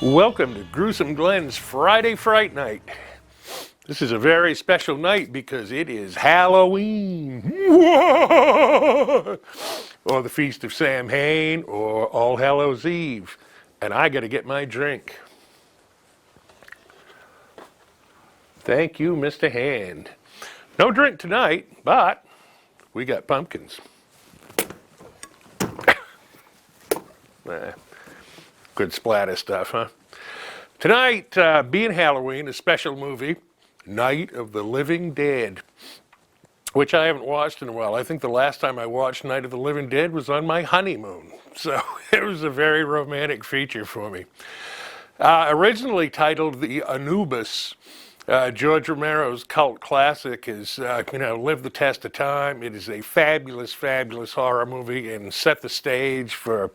Welcome to Gruesome Glenn's Friday Fright Night. This is a very special night because it is Halloween, or the Feast of Samhain, or All Hallows Eve, and I got to get my drink. Thank you, Mr. Hand. No drink tonight, but we got pumpkins. Good splatter stuff, huh? Tonight, being Halloween, a special movie, Night of the Living Dead, which I haven't watched in a while. I think the last time I watched Night of the Living Dead was on my honeymoon, so it was a very romantic feature for me. Originally titled The Anubis, George Romero's cult classic has, lived the test of time. It is a fabulous, fabulous horror movie and set the stage for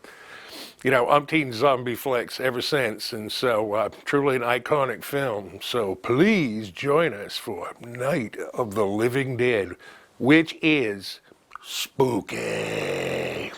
umpteen zombie flicks ever since, and so truly an iconic film. So please join us for Night of the Living Dead, which is spooky.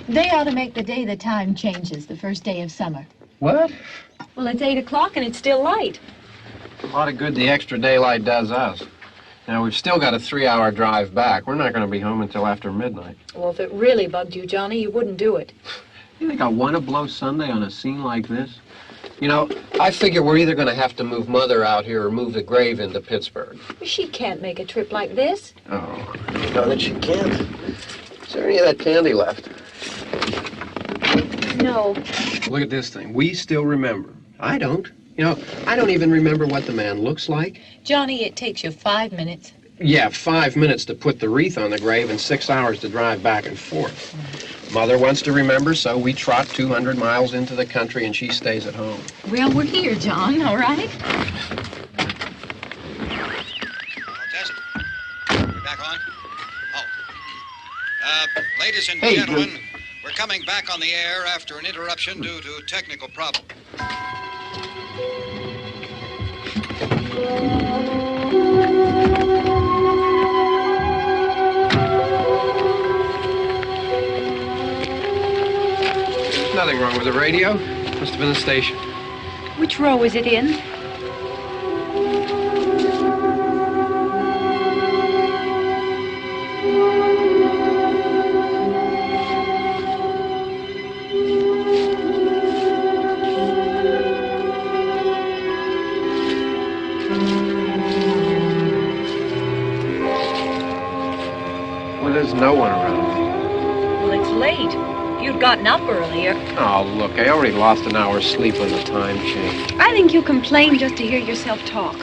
They ought to make the day the time changes, the first day of summer. What? Well, it's 8 o'clock and it's still light. A lot of good the extra daylight does us. Now, we've still got a 3-hour drive back. We're not going to be home until after midnight. Well, if it really bugged you, Johnny, you wouldn't do it. You think I want to blow Sunday on a scene like this? I figure we're either going to have to move Mother out here or move the grave into Pittsburgh. She can't make a trip like this. Oh, you know that she can't. Is there any of that candy left? No. Look at this thing. We still remember. I don't. I don't even remember what the man looks like. Johnny, it takes you 5 minutes. Yeah, 5 minutes to put the wreath on the grave and 6 hours to drive back and forth. Mother wants to remember, so we trot 200 miles into the country and she stays at home. Well, we're here, John, all right? Test. We're back on? Ladies and Hey, gentlemen, Drew. we're coming back on the air after an interruption due to technical problem. There's nothing wrong with the radio. Must have been the station. Which row is it in? late. If you'd gotten up earlier. Oh, look, I already lost an hour's sleep on the time change. I think you complain just to hear yourself talk.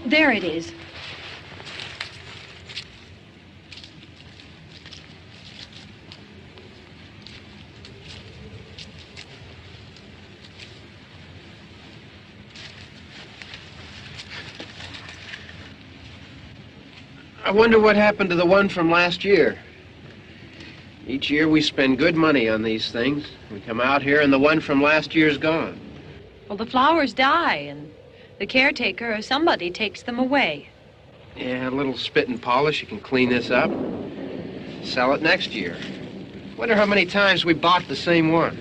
There it is. I wonder what happened to the one from last year. Each year we spend good money on these things. We come out here and the one from last year's gone. Well, the flowers die, and the caretaker or somebody takes them away. Yeah, a little spit and polish, you can clean this up. Sell it next year. Wonder how many times we bought the same one.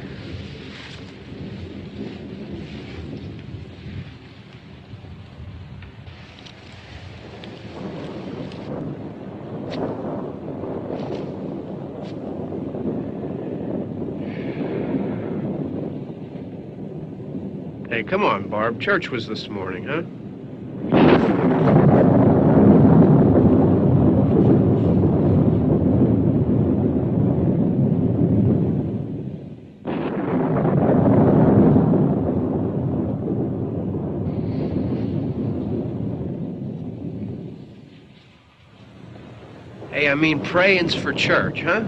Hey, come on, Barb. Church was this morning, huh? Hey, I mean, praying's for church, huh?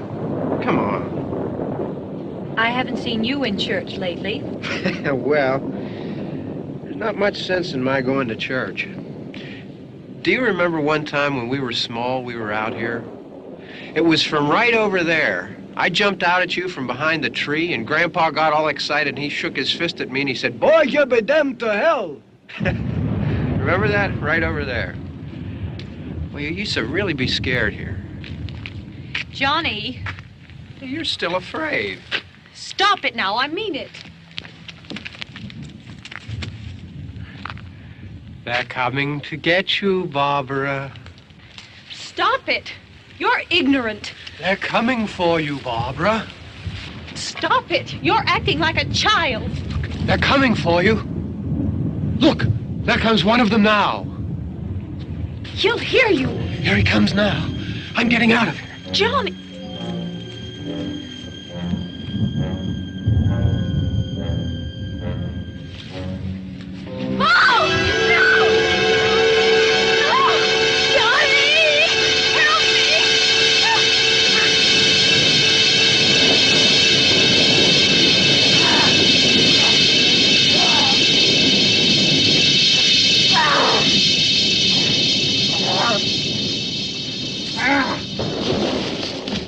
Come on. I haven't seen you in church lately. Well, there's not much sense in my going to church. Do you remember one time when we were small, we were out here? It was from right over there. I jumped out at you from behind the tree, and Grandpa got all excited, and he shook his fist at me, and he said, "Boy, you be damned to hell." Remember that? Right over there. Well, you used to really be scared here. Johnny, You're still afraid. stop it now. I mean it. They're coming to get you, Barbara. Stop it. You're ignorant. They're coming for you, Barbara. Stop it. You're acting like a child. They're coming for you. Look, there comes one of them now. He'll hear you. Here he comes now. I'm getting out of here. Johnny. Oh, no! No! Johnny! Help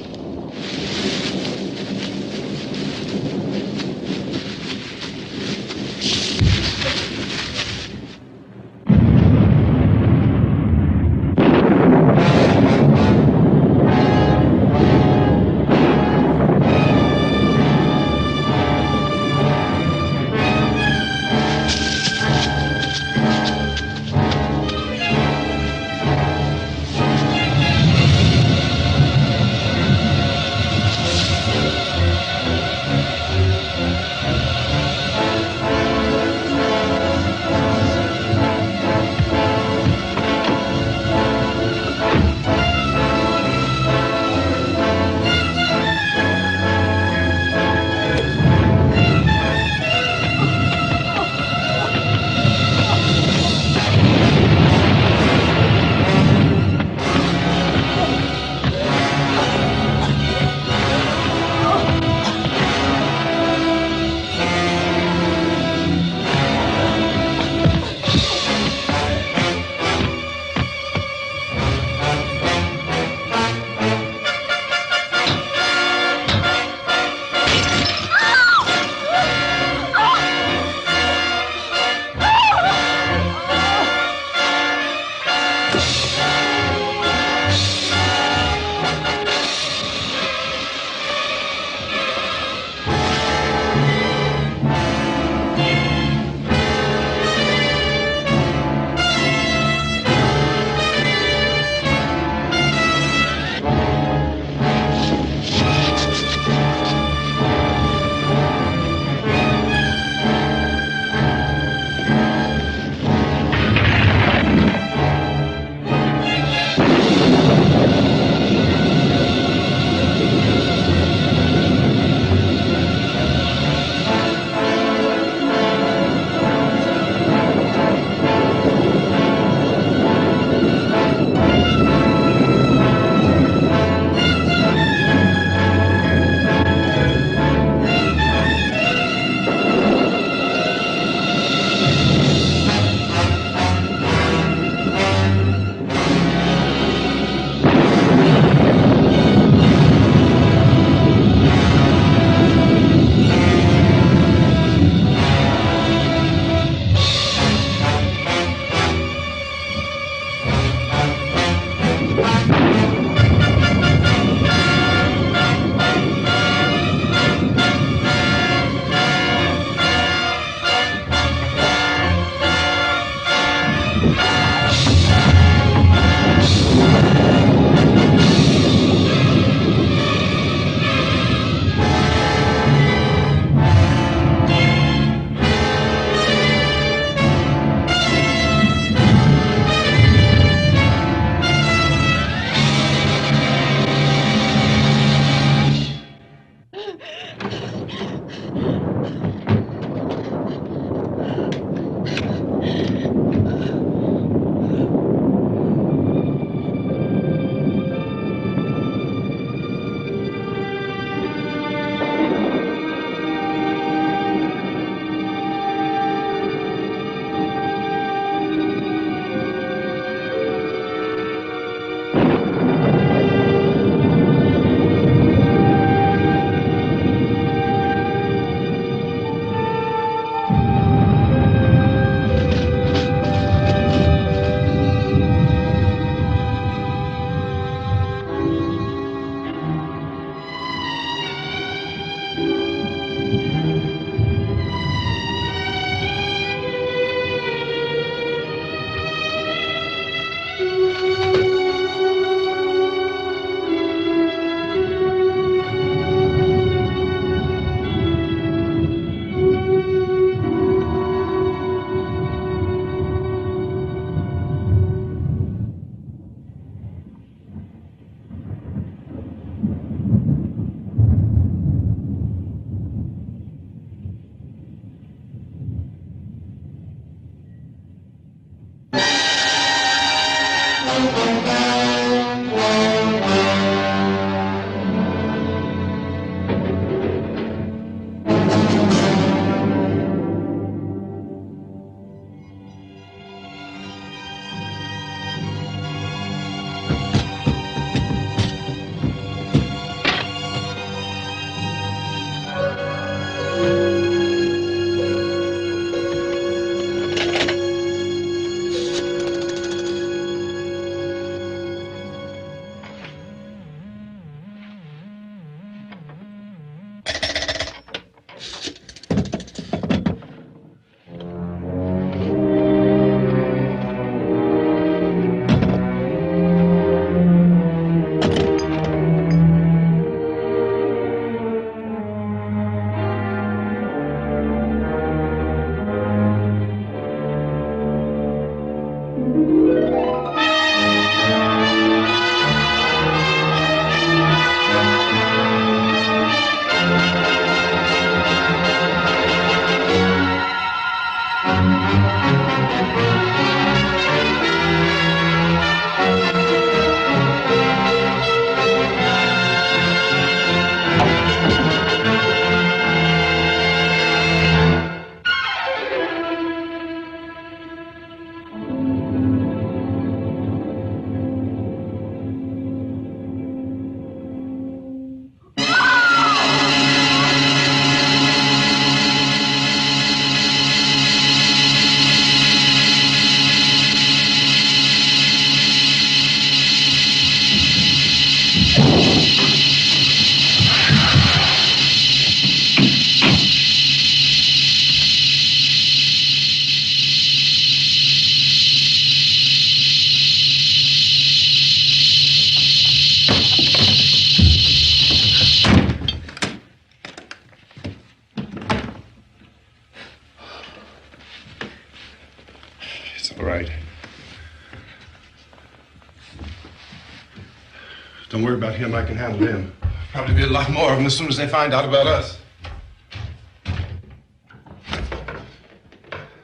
Don't worry about him. I can handle him. Probably be a lot more of them as soon as they find out about us.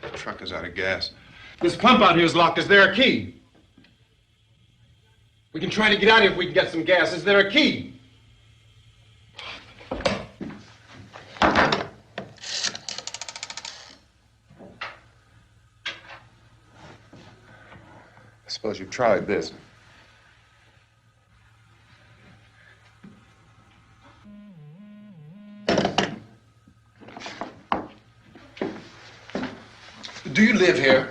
The truck is out of gas. This pump out here is locked. Is there a key? We can try to get out here if we can get some gas. Is there a key? I suppose you've tried this. Do you live here?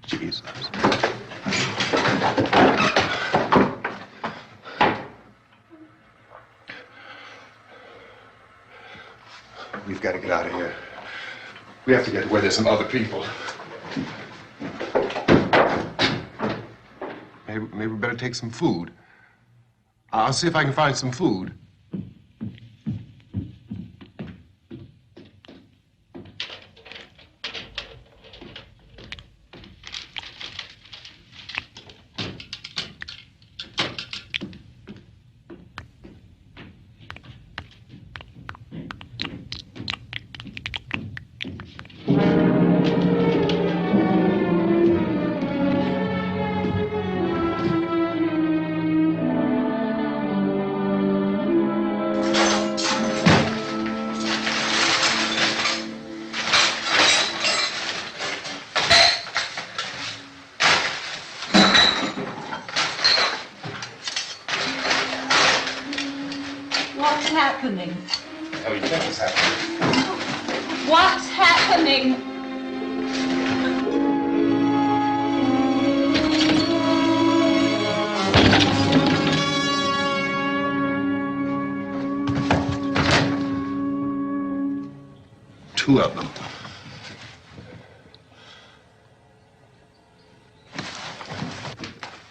Jesus. We've got to get out of here. We have to get where there's some other people. Maybe we better take some food. I'll see if I can find some food. What's happening? What do you think is happening? What's happening? Two of them.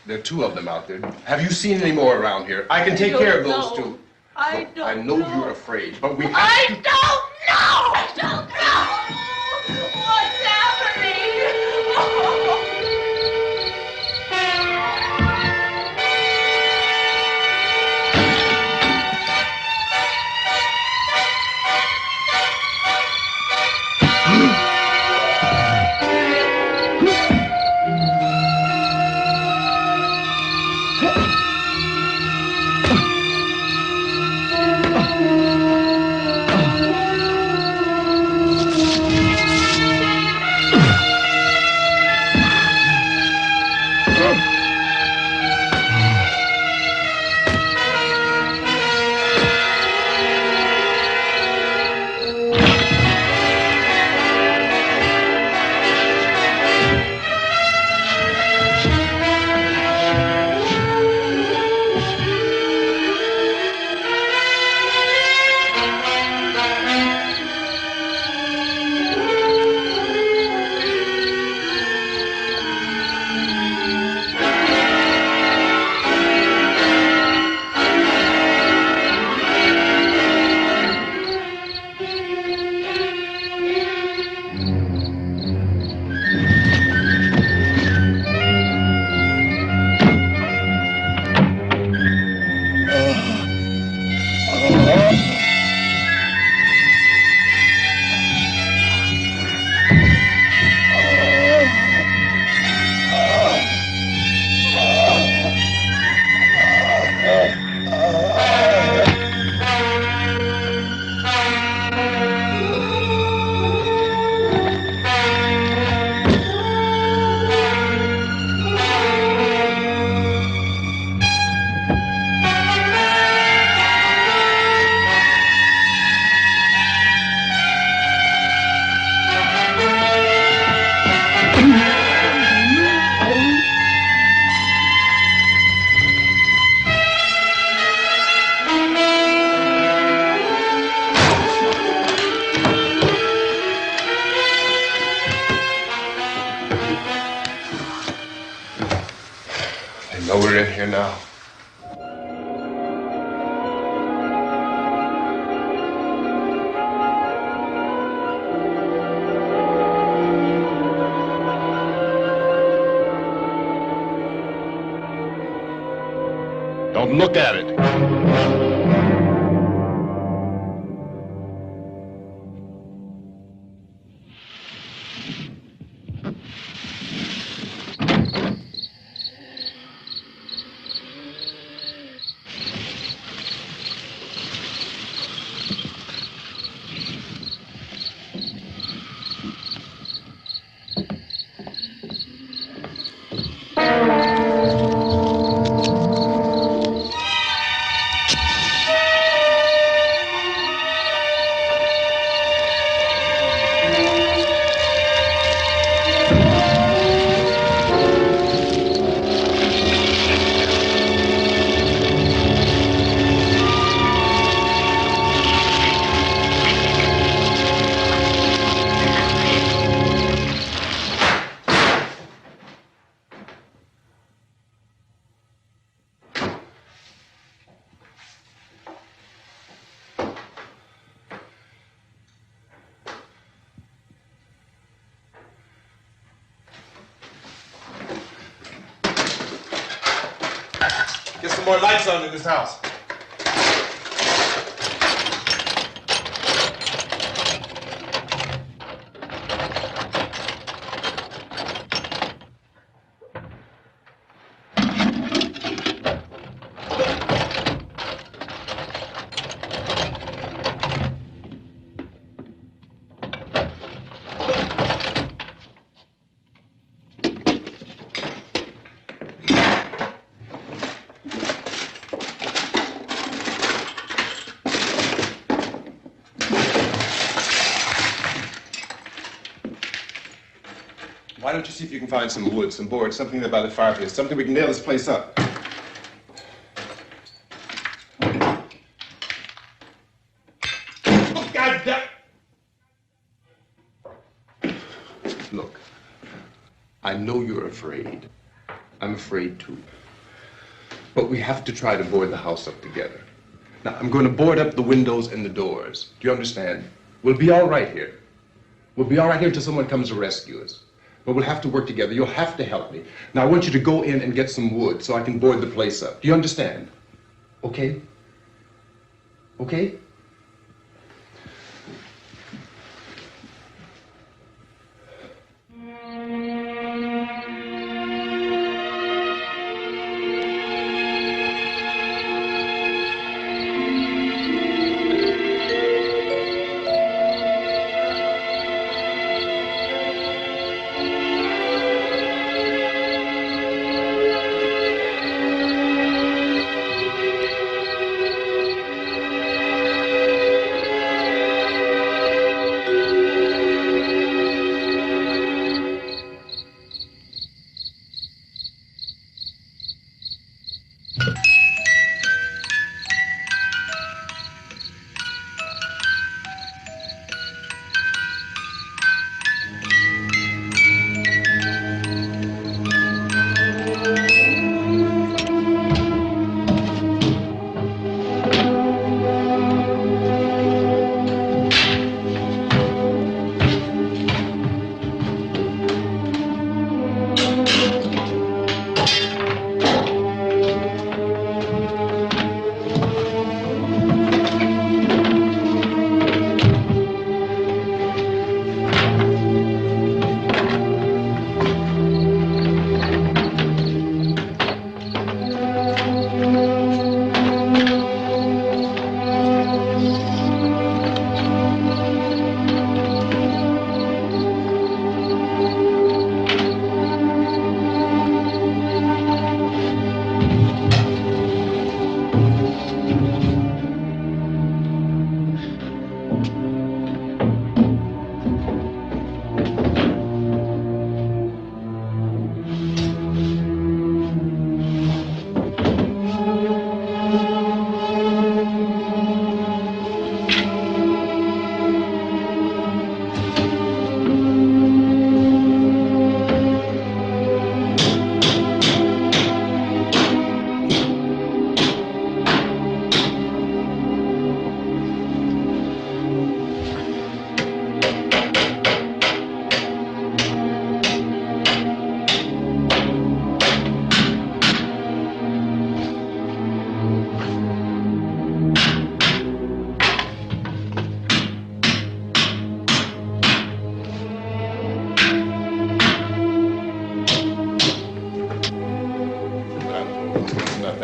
There are two of them out there. Have you seen any more around here? I can take care of those two. I Look, don't I know you're afraid, but we have I to... don't know! I don't know! What's happening? I know we're in here now. Don't look at it. Get some more lights on in this house. Why don't you see if you can find some wood, some board, something there by the fireplace, something we can nail this place up. God damn! Look, I know you're afraid. I'm afraid too. But we have to try to board the house up together. Now, I'm going to board up the windows and the doors. Do you understand? We'll be all right here. We'll be all right here until someone comes to rescue us. But we'll have to work together. You'll have to help me. Now, I want you to go in and get some wood so I can board the place up. Do you understand? Okay? Okay?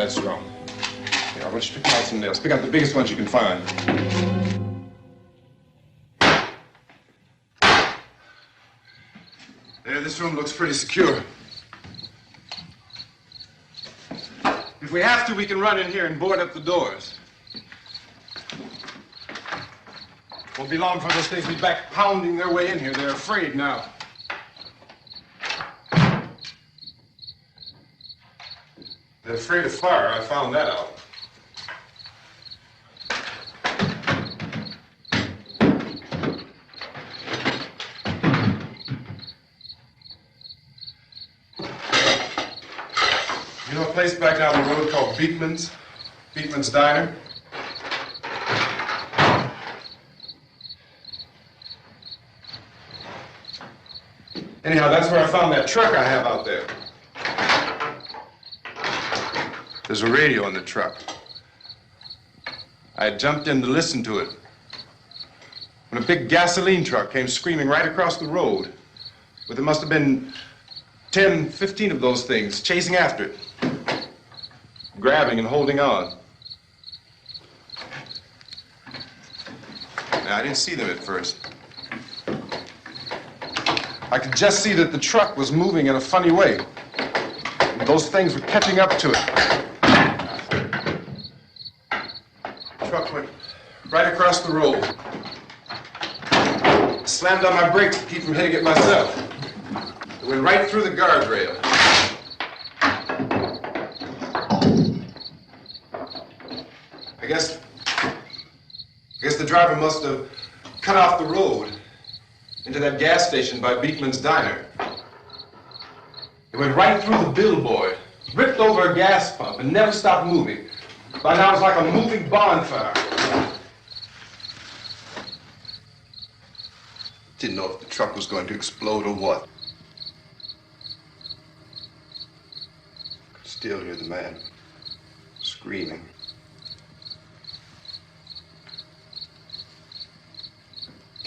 that strong. Here, I want you to pick out some nails. Pick out the biggest ones you can find. There, this room looks pretty secure. If we have to, we can run in here and board up the doors. Won't be long before those things be back pounding their way in here. They're afraid now. They're afraid of fire. I found that out. You know a place back down the road called Beekman's? Beekman's Diner? Anyhow, that's where I found that truck I have out there. There's a radio in the truck. I had jumped in to listen to it when a big gasoline truck came screaming right across the road. But there must have been 10, 15 of those things chasing after it, grabbing and holding on. Now, I didn't see them at first. I could just see that the truck was moving in a funny way. And those things were catching up to it. The truck went right across the road. Slammed on my brakes to keep from hitting it myself. It went right through the guardrail. I guess the driver must have cut off the road into that gas station by Beekman's Diner. It went right through the billboard, ripped over a gas pump, and never stopped moving. By now, it's like a moving bonfire. Didn't know if the truck was going to explode or what. Could still hear the man screaming.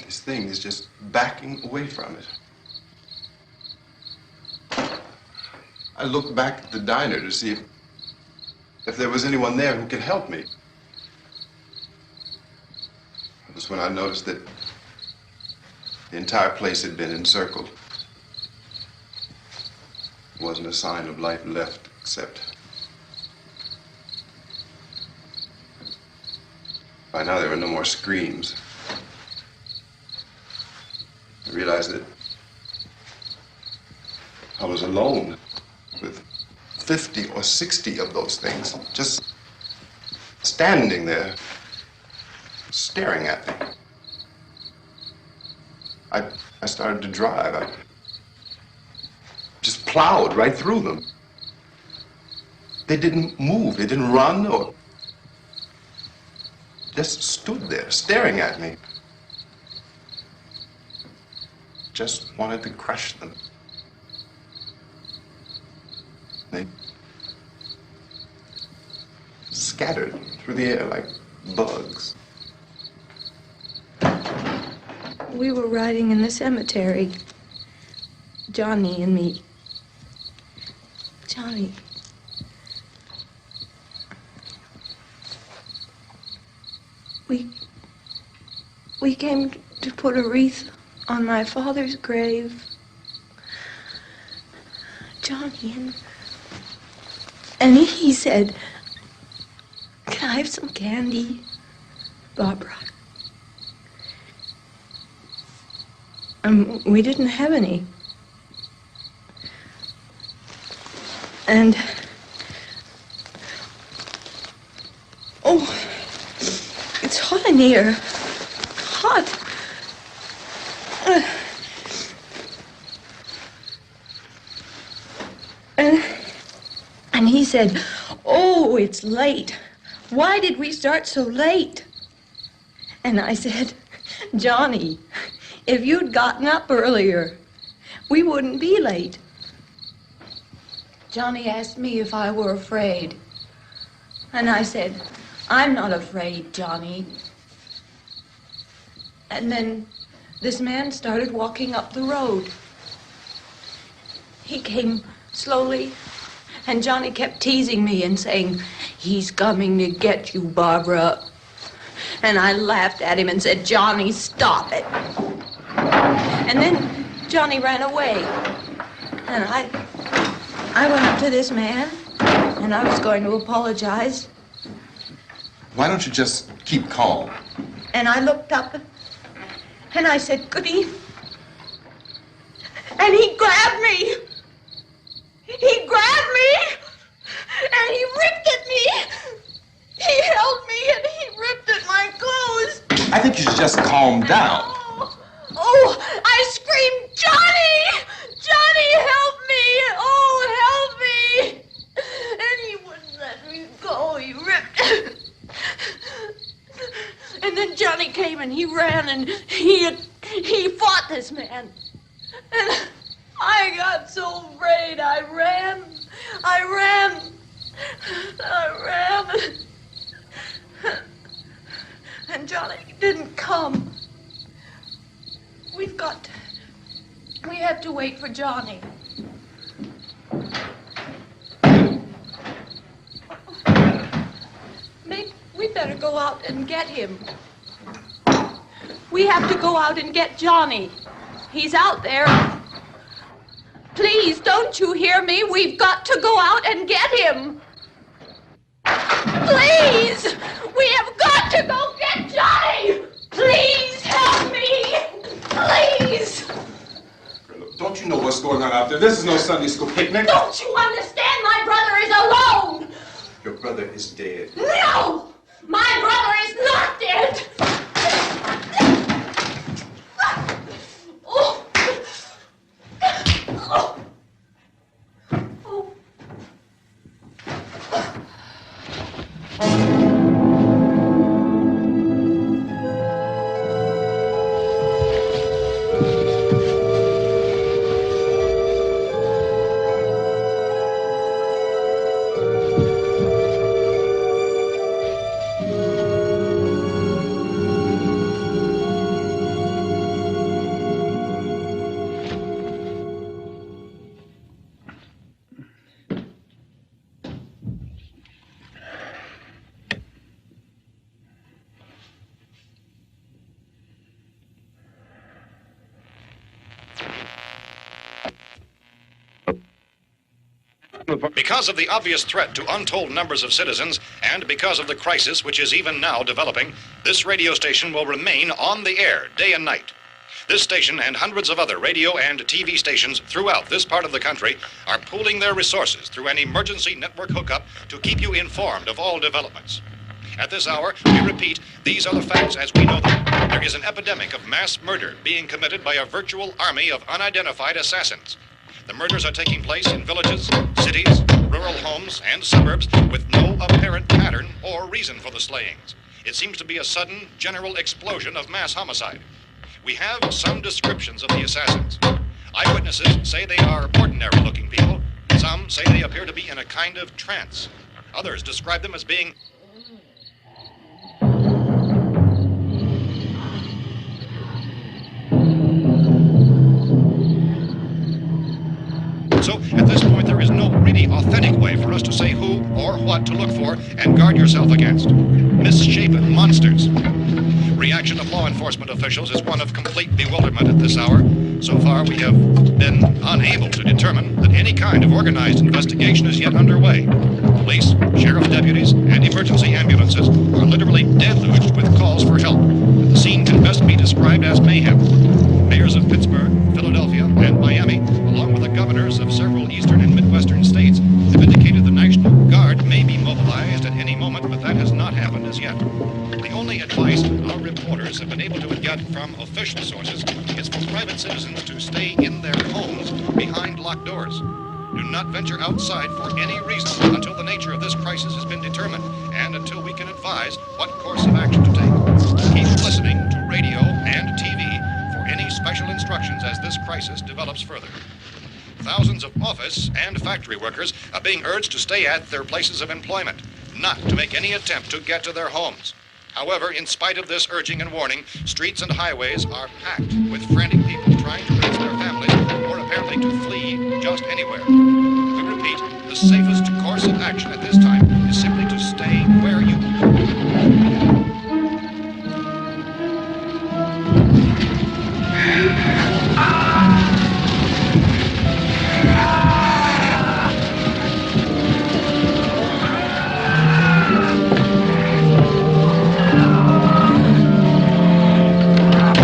This thing is just backing away from it. I looked back at the diner to see if there was anyone there who could help me. That was when I noticed that the entire place had been encircled. There wasn't a sign of life left except... By now there were no more screams. I realized that I was alone with 50 or 60 of those things just standing there, staring at me. I started to drive. I just plowed right through them. They didn't move. They didn't run or just stood there staring at me. Just wanted to crush them. They scattered through the air like bugs. We were riding in the cemetery, Johnny and me. Johnny. We came to put a wreath on my father's grave. Johnny, and he said, "Can I have some candy, Barbara?" We didn't have any. And, oh, it's hot in here. Hot. And he said, "Oh, it's late. Why did we start so late?" And I said, "Johnny, if you'd gotten up earlier, we wouldn't be late." Johnny asked me if I were afraid. And I said, "I'm not afraid, Johnny." And then this man started walking up the road. He came slowly And Johnny kept teasing me and saying, "He's coming to get you, Barbara." And I laughed at him and said, "Johnny, stop it." And then Johnny ran away. And I went up to this man, and I was going to apologize. Why don't you just keep calm? And I looked up, and I said, "Good evening." And he grabbed me. He grabbed me, and he ripped at me. He held me, and he ripped at my clothes. I think you should just calm down. Oh, I screamed, "Johnny! Johnny, help me! Oh, help me!" And he wouldn't let me go. He ripped. And then Johnny came and he ran and he fought this man. And I got so afraid. I ran. And Johnny didn't come. We have to wait for Johnny. We better go out and get him. We have to go out and get Johnny. He's out there. Please, don't you hear me? We've got to go out and get him. Please! We have got to go get Johnny! Please help me! Please! Don't you know what's going on out there? This is no Sunday school picnic. Don't you understand? My brother is alone! Your brother is dead. No! My brother is not dead! Oh. Oh. Because of the obvious threat to untold numbers of citizens, and because of the crisis which is even now developing, this radio station will remain on the air day and night. This station and hundreds of other radio and TV stations throughout this part of the country are pooling their resources through an emergency network hookup to keep you informed of all developments. At this hour, we repeat, these are the facts as we know them. There is an epidemic of mass murder being committed by a virtual army of unidentified assassins. The murders are taking place in villages, cities, rural homes, and suburbs with no apparent pattern or reason for the slayings. It seems to be a sudden, general explosion of mass homicide. We have some descriptions of the assassins. Eyewitnesses say they are ordinary-looking people. Some say they appear to be in a kind of trance. Others describe them as being So, at this point, there is no really authentic way for us to say who or what to look for and guard yourself against. Misshapen monsters. Reaction of law enforcement officials is one of complete bewilderment at this hour. So far, we have been unable to determine that any kind of organized investigation is yet underway. Police, sheriff's deputies, and emergency ambulances are literally deluged with calls for help. The scene can best be described as mayhem. Mayors of Pittsburgh, Philadelphia, and Miami, along with the governors of several eastern and midwestern states, have indicated the National Guard may be mobilized at any moment, but that has not happened as yet. The only advice our reporters have been able to get from official sources is for private citizens to stay in their homes behind locked doors. Do not venture outside for any reason until the nature of this crisis has been determined and until we can advise what course of action to take. Keep listening to radio and TV for any special instructions as this crisis develops further. Thousands of office and factory workers are being urged to stay at their places of employment, not to make any attempt to get to their homes. However, in spite of this urging and warning, streets and highways are packed with frantic people trying to raise their families or apparently to flee just anywhere. We repeat, the safest course of action at this time is simply to stay where you are.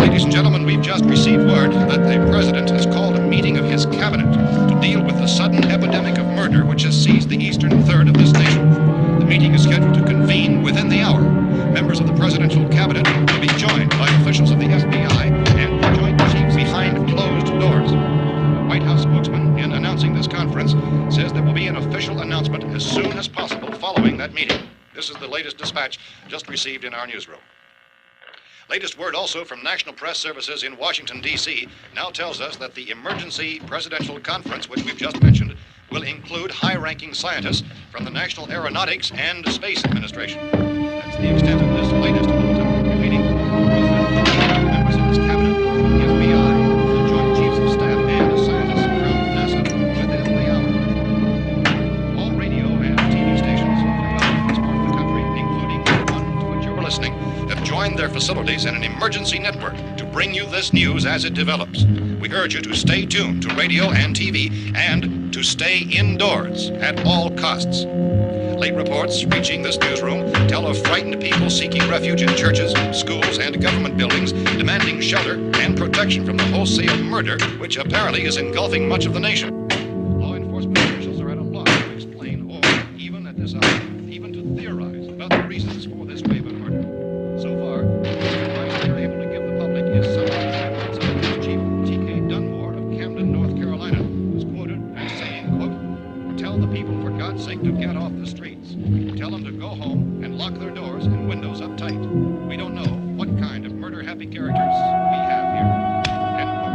Ladies and gentlemen, we've just received word that the President has called a meeting of his cabinet to deal with the sudden epidemic of murder which has seized the eastern third of this nation. The meeting is scheduled to convene within the hour. Members of the presidential cabinet will be joined by officials of the FBI and joint chiefs behind closed doors. The White House spokesman, in announcing this conference, says there will be an official announcement as soon as possible following that meeting. This is the latest dispatch just received in our newsroom. Latest word also from National Press Services in Washington, D.C. now tells us that the emergency presidential conference, which we've just mentioned, will include high-ranking scientists from the National Aeronautics and Space Administration. That's the extent of this latest bulletin. Repeating, members of this cabinet, the FBI, the Joint Chiefs of Staff, and scientists from NASA within the hour. All radio and TV stations throughout this part of the country, including the one to which you're listening, have joined their facilities in an emergency network to bring you this news as it develops. We urge you to stay tuned to radio and TV and to stay indoors at all costs. Late reports reaching this newsroom tell of frightened people seeking refuge in churches, schools, and government buildings, demanding shelter and protection from the wholesale murder which apparently is engulfing much of the nation. Law enforcement officials are at a loss to explain or, even at this hour, even to theorize about the reasons for this wave of murder. So far, the advice we are able to give the public is something Science Chief T.K. Dunmore of Camden, North Carolina, was quoted as saying, quote, "Tell the people, for God's sake, to get off the streets. Tell them to go home and lock their doors and windows up tight. We don't know what kind of murder-happy characters we have here." End quote.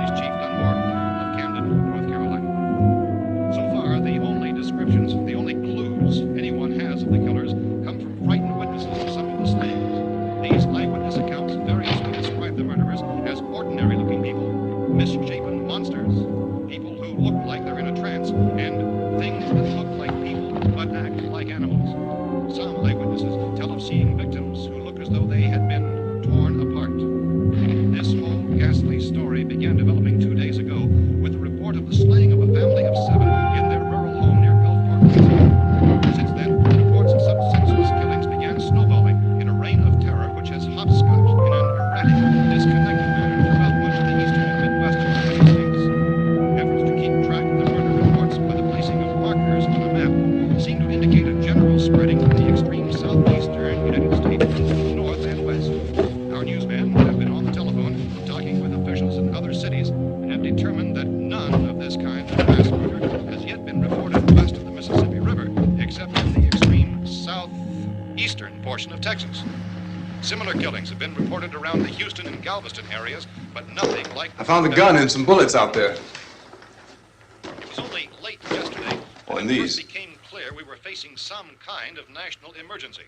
Is Chief Dunmore of Camden, North Carolina. So far, the only descriptions, the only clues anyone has of the killers come from frightened witnesses of some of the slayings. These eyewitness accounts variously describe the murderers as ordinary-looking people, misshapen monsters, people who look like they're in a trance, and things that look like people but act like animals. Some eyewitnesses tell of seeing victims who look as though they had been torn apart. This whole ghastly story began developing 2 days ago with the report of the slaying of a family of 7 in their rural home near Gulfport, Louisiana. Since then, reports of such senseless killings began snowballing in a reign of terror which has hopscotched in an erratic, disconnected manner throughout much of the eastern and midwestern United States. Efforts to keep track of the murder reports by the placing of markers on a map seem to indicate a general spreading from the extreme southeastern United States to the north and west. Our newsmen have been on the telephone talking with officials in other cities and have determined that none of this kind of mass murder has yet been reported west of the Mississippi River, except in the extreme southeastern portion of Texas. Similar killings have been reported around the Houston and Galveston areas, but nothing like... I found a gun and some bullets out there. It was only late yesterday Oh, when and it these. first became clear we were facing some kind of national emergency.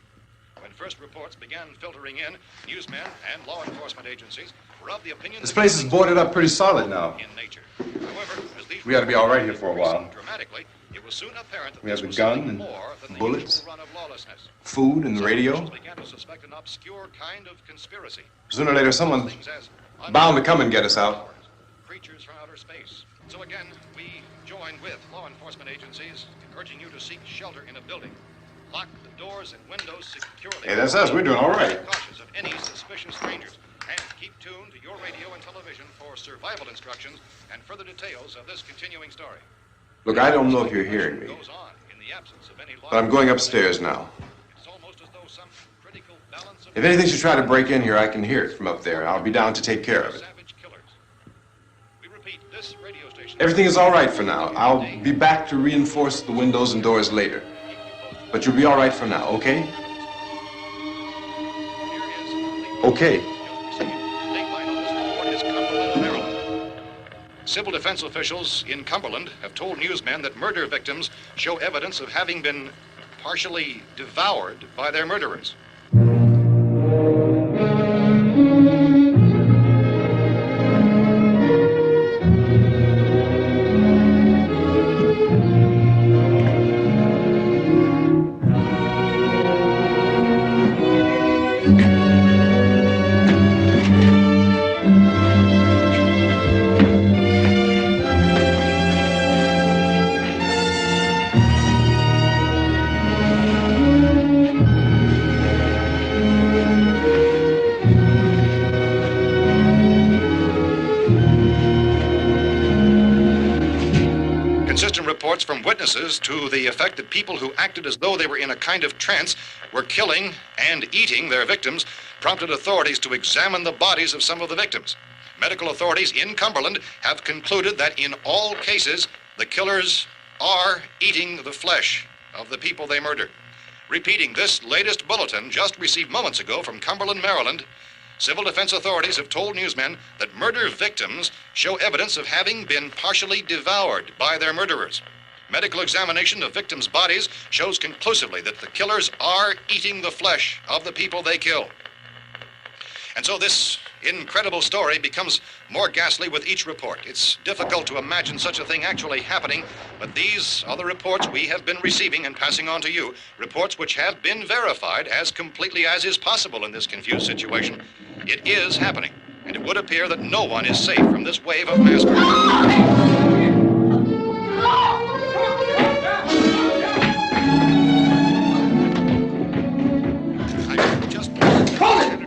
When first reports began filtering in, newsmen and law enforcement agencies were of the opinion This that place is things boarded were up pretty solid now. in nature. However, as these We ought to be all right here reports for a while. increased dramatically, it was soon apparent that We have this the was gun something and more than the bullets. usual run of lawlessness. Food and the Some radio. officials began to suspect an obscure kind of conspiracy. Sooner or later, someone's Things as bound to come and get us out. creatures from outer space. So again, we join with law enforcement agencies urging you to seek shelter in a building. Lock the doors and windows securely. Hey, that's us. We're doing all right. Be cautious of any suspicious strangers. And keep tuned to your radio and television for survival instructions and further details of this continuing story. Look, I don't know if you're hearing me, Goes on in the absence of any law but I'm going upstairs now. It's almost as though some critical balance of If anything should try to break in here, I can hear it from up there. I'll be down to take care of it. savage killers. We repeat, this radio station. Everything is all right for now. I'll be back to reinforce the windows and doors later. But you'll be all right for now, okay? Okay. Dateline on this report is Cumberland, Maryland. Civil defense officials in Cumberland have told newsmen that murder victims show evidence of having been partially devoured by their murderers. Consistent reports from witnesses to the effect that people who acted as though they were in a kind of trance were killing and eating their victims prompted authorities to examine the bodies of some of the victims. Medical authorities in Cumberland have concluded that in all cases, the killers are eating the flesh of the people they murdered. Repeating this latest bulletin just received moments ago from Cumberland, Maryland, civil defense authorities have told newsmen that murder victims show evidence of having been partially devoured by their murderers. Medical examination of victims' bodies shows conclusively that the killers are eating the flesh of the people they kill. And so this incredible story becomes more ghastly with each report. It's difficult to imagine such a thing actually happening, but these are the reports we have been receiving and passing on to you, reports which have been verified as completely as is possible in this confused situation. It is happening, and it would appear that no one is safe from this wave of mass murder.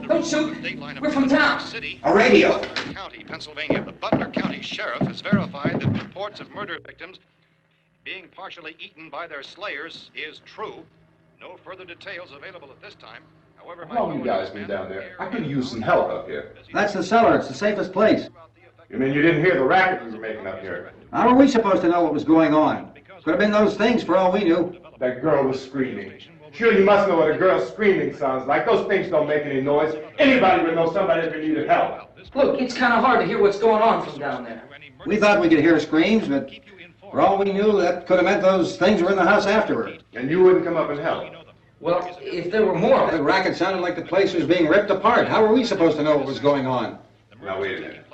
Don't shoot! We're from town. A radio. County, Pennsylvania. The Butler County Sheriff has verified that reports of murder victims being partially eaten by their slayers is true. No further details available at this time. However, How long you guys been down there? I could use some help up here. That's the cellar. It's the safest place. You mean you didn't hear the racket we were making up here? How are we supposed to know what was going on? Could have been those things for all we knew. That girl was screaming. Sure, you must know what a girl screaming sounds like. Those things don't make any noise. Anybody would know somebody ever needed help. Look, it's kind of hard to hear what's going on from down there. We thought we could hear screams, but for all we knew, that could have meant those things were in the house afterward. And you wouldn't come up and help? Well, if there were more... The racket sounded like the place was being ripped apart. How were we supposed to know what was going on? Now, wait a minute.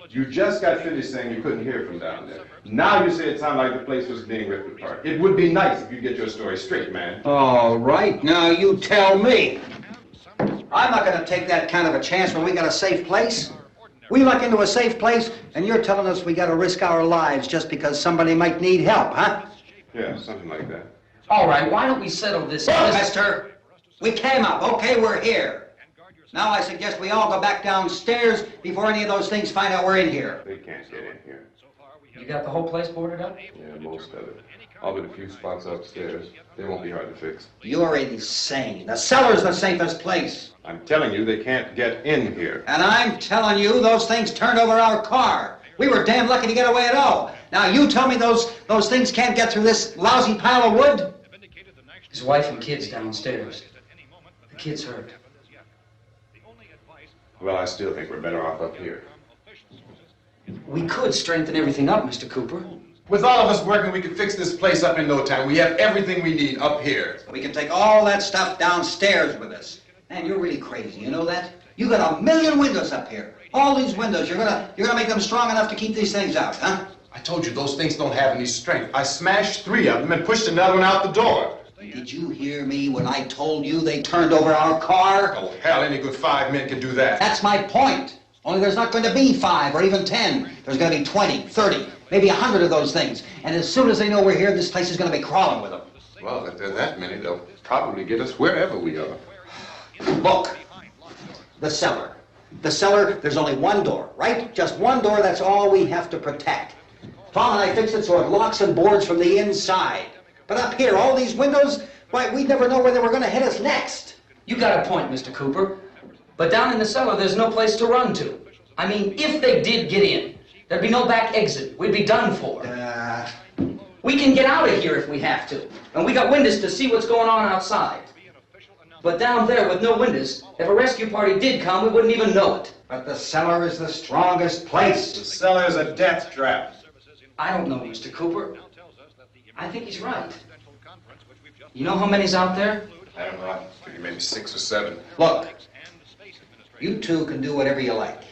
You just got finished saying you couldn't hear from down there. Now you say it sounded like the place was being ripped apart. It would be nice if you get your story straight, man. All right, now you tell me. I'm not going to take that kind of a chance when we got a safe place. We luck into a safe place, and you're telling us we got to risk our lives just because somebody might need help, huh? Yeah, something like that. All right, why don't we settle this? Mister, we came up. Okay, we're here. Now I suggest we all go back downstairs before any of those things find out we're in here. They can't get in here. You got the whole place boarded up? Yeah, most of it. All but a few spots upstairs. They won't be hard to fix. You're insane. The cellar's the safest place. I'm telling you, they can't get in here. And I'm telling you, those things turned over our car. We were damn lucky to get away at all. Now you tell me those things can't get through this lousy pile of wood? His wife and kids downstairs. The kid's hurt. Well, I still think we're better off up here. We could strengthen everything up, Mr. Cooper. With all of us working, we can fix this place up in no time. We have everything we need up here. We can take all that stuff downstairs with us. Man, you're really crazy, you know that? You got 1,000,000 windows up here. All these windows, you're gonna make them strong enough to keep these things out, huh? I told you those things don't have any strength. I smashed 3 of them and pushed another one out the door. Did you hear me when I told you they turned over our car? Oh, hell, any good 5 men can do that. That's my point. Only there's not going to be 5 or even 10. There's going to be 20, 30, maybe 100 of those things. And as soon as they know we're here, this place is going to be crawling with them. Well, if there are that many, they'll probably get us wherever we are. Look, the cellar. The cellar, there's only one door, right? Just one door, that's all we have to protect. Tom and I fixed it so it locks and boards from the inside. But up here, all these windows, why, we'd never know where they were going to hit us next. You got a point, Mr. Cooper. But down in the cellar, there's no place to run to. I mean, if they did get in, there'd be no back exit. We'd be done for. We can get out of here if we have to. And we got windows to see what's going on outside. But down there with no windows, if a rescue party did come, we wouldn't even know it. But the cellar is the strongest place. The cellar is a death trap. I don't know, Mr. Cooper. I think he's right. You know how many's out there? I don't know. I figure maybe 6 or 7. Look, you two can do whatever you like.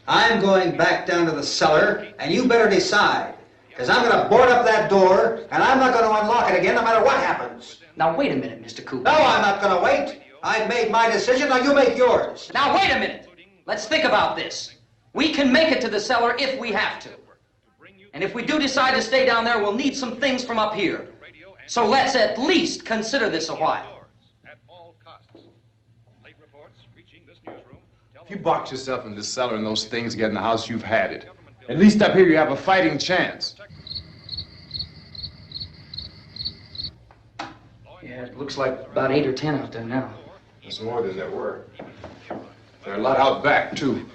I'm going back down to the cellar, and you better decide. Because I'm going to board up that door, and I'm not going to unlock it again no matter what happens. Now, wait a minute, Mr. Cooper. No, I'm not going to wait. I've made my decision, now you make yours. Now, wait a minute. Let's think about this. We can make it to the cellar if we have to. And if we do decide to stay down there, we'll need some things from up here. So let's at least consider this a while. If you box yourself in this cellar and those things get in the house, you've had it. At least up here you have a fighting chance. Yeah, it looks like about 8 or 10 out there now. There's more than there were. There are a lot out back, too.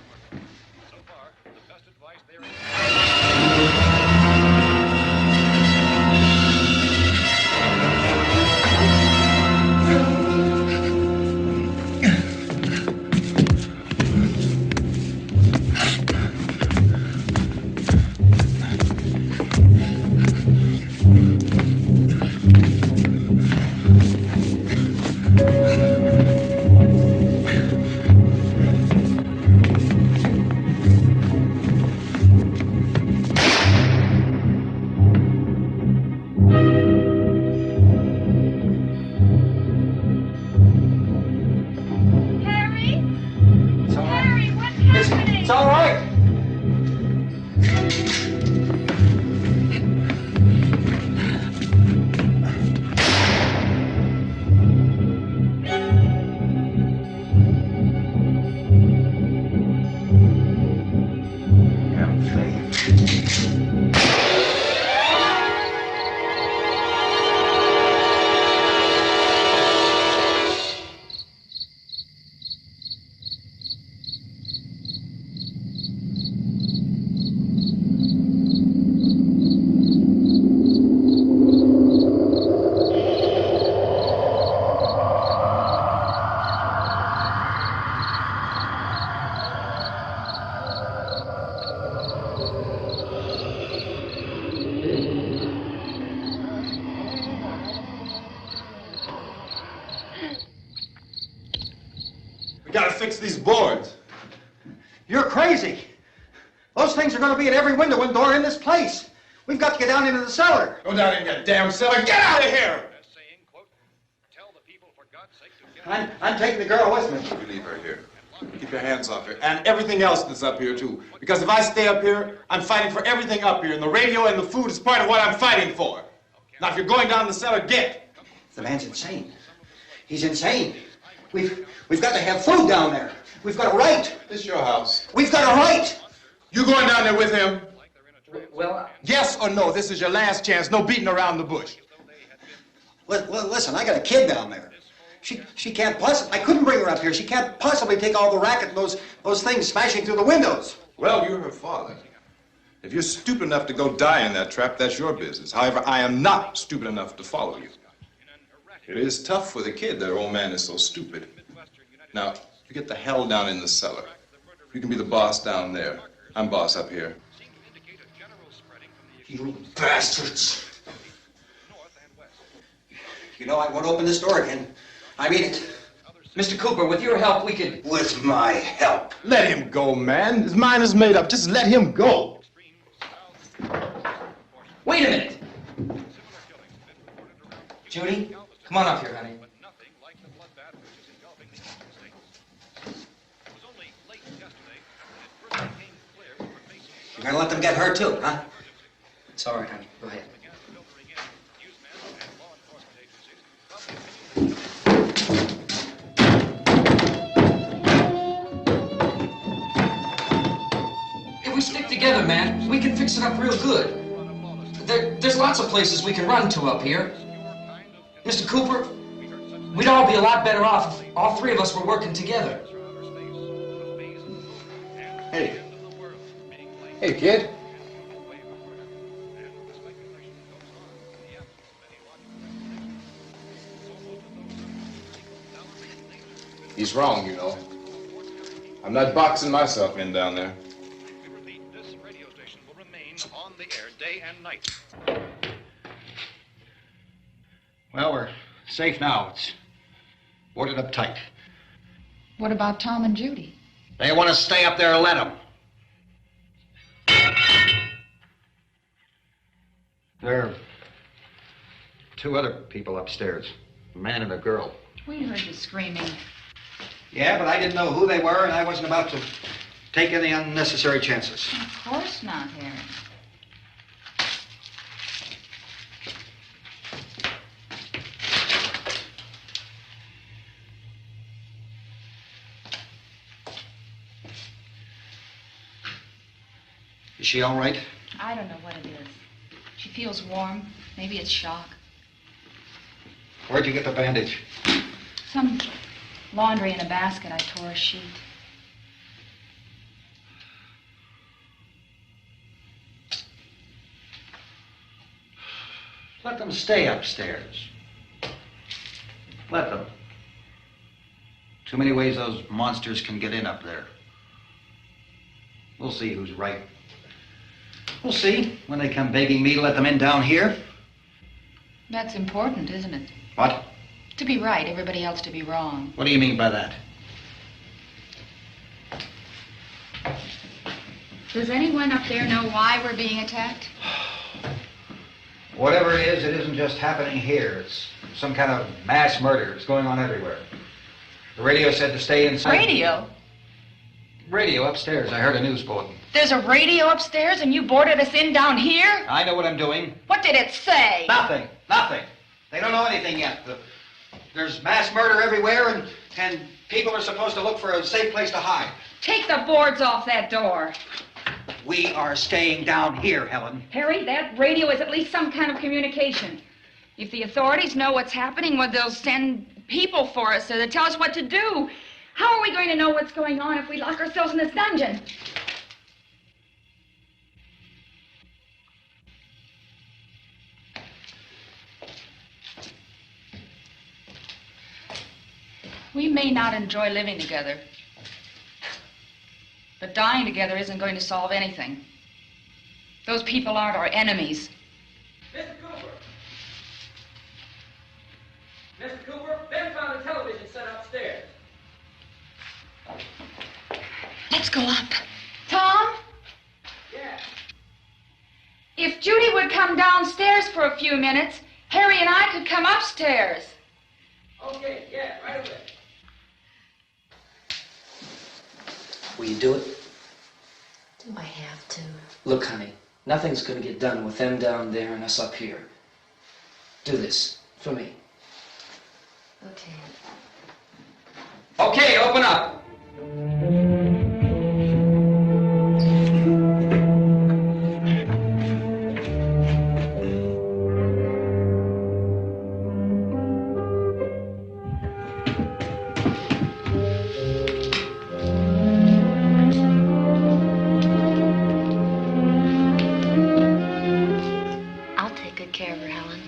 It's all right. We gotta fix these boards. You're crazy. Those things are going to be at every window and door in this place. We've got to get down into the cellar. Go down in that damn cellar. Get out of here! I'm taking the girl with me. You leave her here. Keep your hands off her. And everything else that's up here, too. Because if I stay up here, I'm fighting for everything up here. And the radio and the food is part of what I'm fighting for. Now, if you're going down the cellar, get. The man's insane. He's insane. We've got to have food down there. We've got a right. This is your house. We've got a right. You going down there with him? Well, Yes or no? This is your last chance. No beating around the bush. Listen, I got a kid down there. She can't possibly, I couldn't bring her up here. She can't possibly take all the racket and those things smashing through the windows. Well, you're her father. If you're stupid enough to go die in that trap, that's your business. However, I am not stupid enough to follow you. It is tough for the kid that her old man is so stupid. Now, you get the hell down in the cellar. You can be the boss down there. I'm boss up here. You bastards. You know, I won't open this door again. I mean it. Mr. Cooper, with your help, we could... With my help. Let him go, man. His mind is made up. Just let him go. Wait a minute. Judy, come on up here, honey. You're gonna let them get hurt too, huh? It's all right, honey. Go ahead. If we stick together, man, we can fix it up real good. There's lots of places we can run to up here. Mr. Cooper, we'd all be a lot better off if all three of us were working together. Hey. Hey, kid. He's wrong, you know. I'm not boxing myself in down there. This radio station will remain on the air day and night. Well, we're safe now. It's boarded up tight. What about Tom and Judy? They want to stay up there, let them. There are two other people upstairs, a man and a girl. We heard you screaming. Yeah, but I didn't know who they were, and I wasn't about to take any unnecessary chances. Of course not, Harry. Is she all right? I don't know what it is. She feels warm. Maybe it's shock. Where'd you get the bandage? Some laundry in a basket. I tore a sheet. Let them stay upstairs. Let them. Too many ways those monsters can get in up there. We'll see who's right. We'll see when they come begging me to let them in down here. That's important, isn't it? What? To be right, everybody else to be wrong. What do you mean by that? Does anyone up there know why we're being attacked? Whatever it isn't just happening here. It's some kind of mass murder. It's going on everywhere. The radio said to stay inside. Radio? Radio upstairs. I heard a news bulletin. There's a radio upstairs and you boarded us in down here? I know what I'm doing. What did it say? Nothing. Nothing. They don't know anything yet. There's mass murder everywhere, and people are supposed to look for a safe place to hide. Take the boards off that door. We are staying down here, Helen. Harry, that radio is at least some kind of communication. If the authorities know what's happening, well, they'll send people for us to tell us what to do. How are we going to know what's going on if we lock ourselves in this dungeon? We may not enjoy living together, but dying together isn't going to solve anything. Those people aren't our enemies. Mr. Cooper! Mr. Cooper, Ben found a television set upstairs. Let's go up. Tom? Yeah. If Judy would come downstairs for a few minutes, Harry and I could come upstairs. Okay, yeah, right away. Will you do it? Do I have to? Look, honey, nothing's gonna get done with them down there and us up here. Do this for me. Okay. Okay, open up. I'll take good care of her, Helen.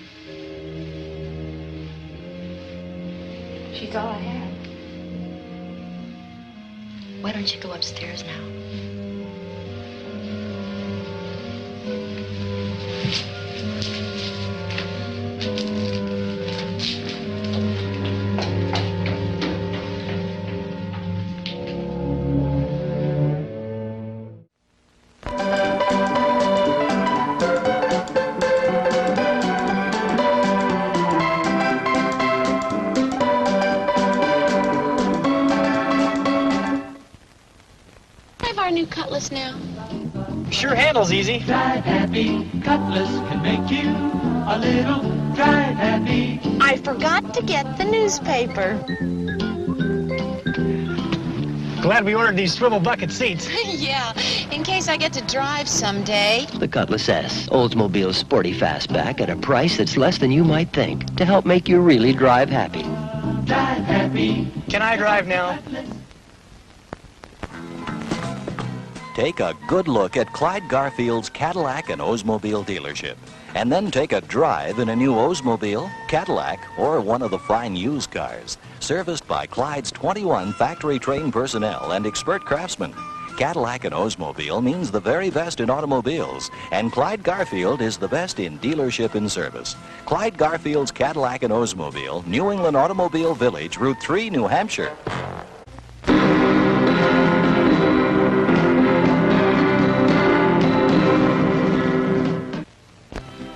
She's all I have. Why don't you go upstairs now? Have our new cutlass now. Sure handles easy. Drive happy, Cutlass can make you a little drive happy. I forgot to get the newspaper. Glad we ordered these swivel bucket seats. Yeah, in case I get to drive someday. The Cutlass S, Oldsmobile's sporty fastback at a price that's less than you might think to help make you really drive happy. Drive happy. Can I drive now? Take a good look at Clyde Garfield's Cadillac and Oldsmobile dealership. And then take a drive in a new Oldsmobile, Cadillac, or one of the fine used cars. Serviced by Clyde's 21 factory-trained personnel and expert craftsmen. Cadillac and Oldsmobile means the very best in automobiles. And Clyde Garfield is the best in dealership and service. Clyde Garfield's Cadillac and Oldsmobile, New England Automobile Village, Route 3, New Hampshire.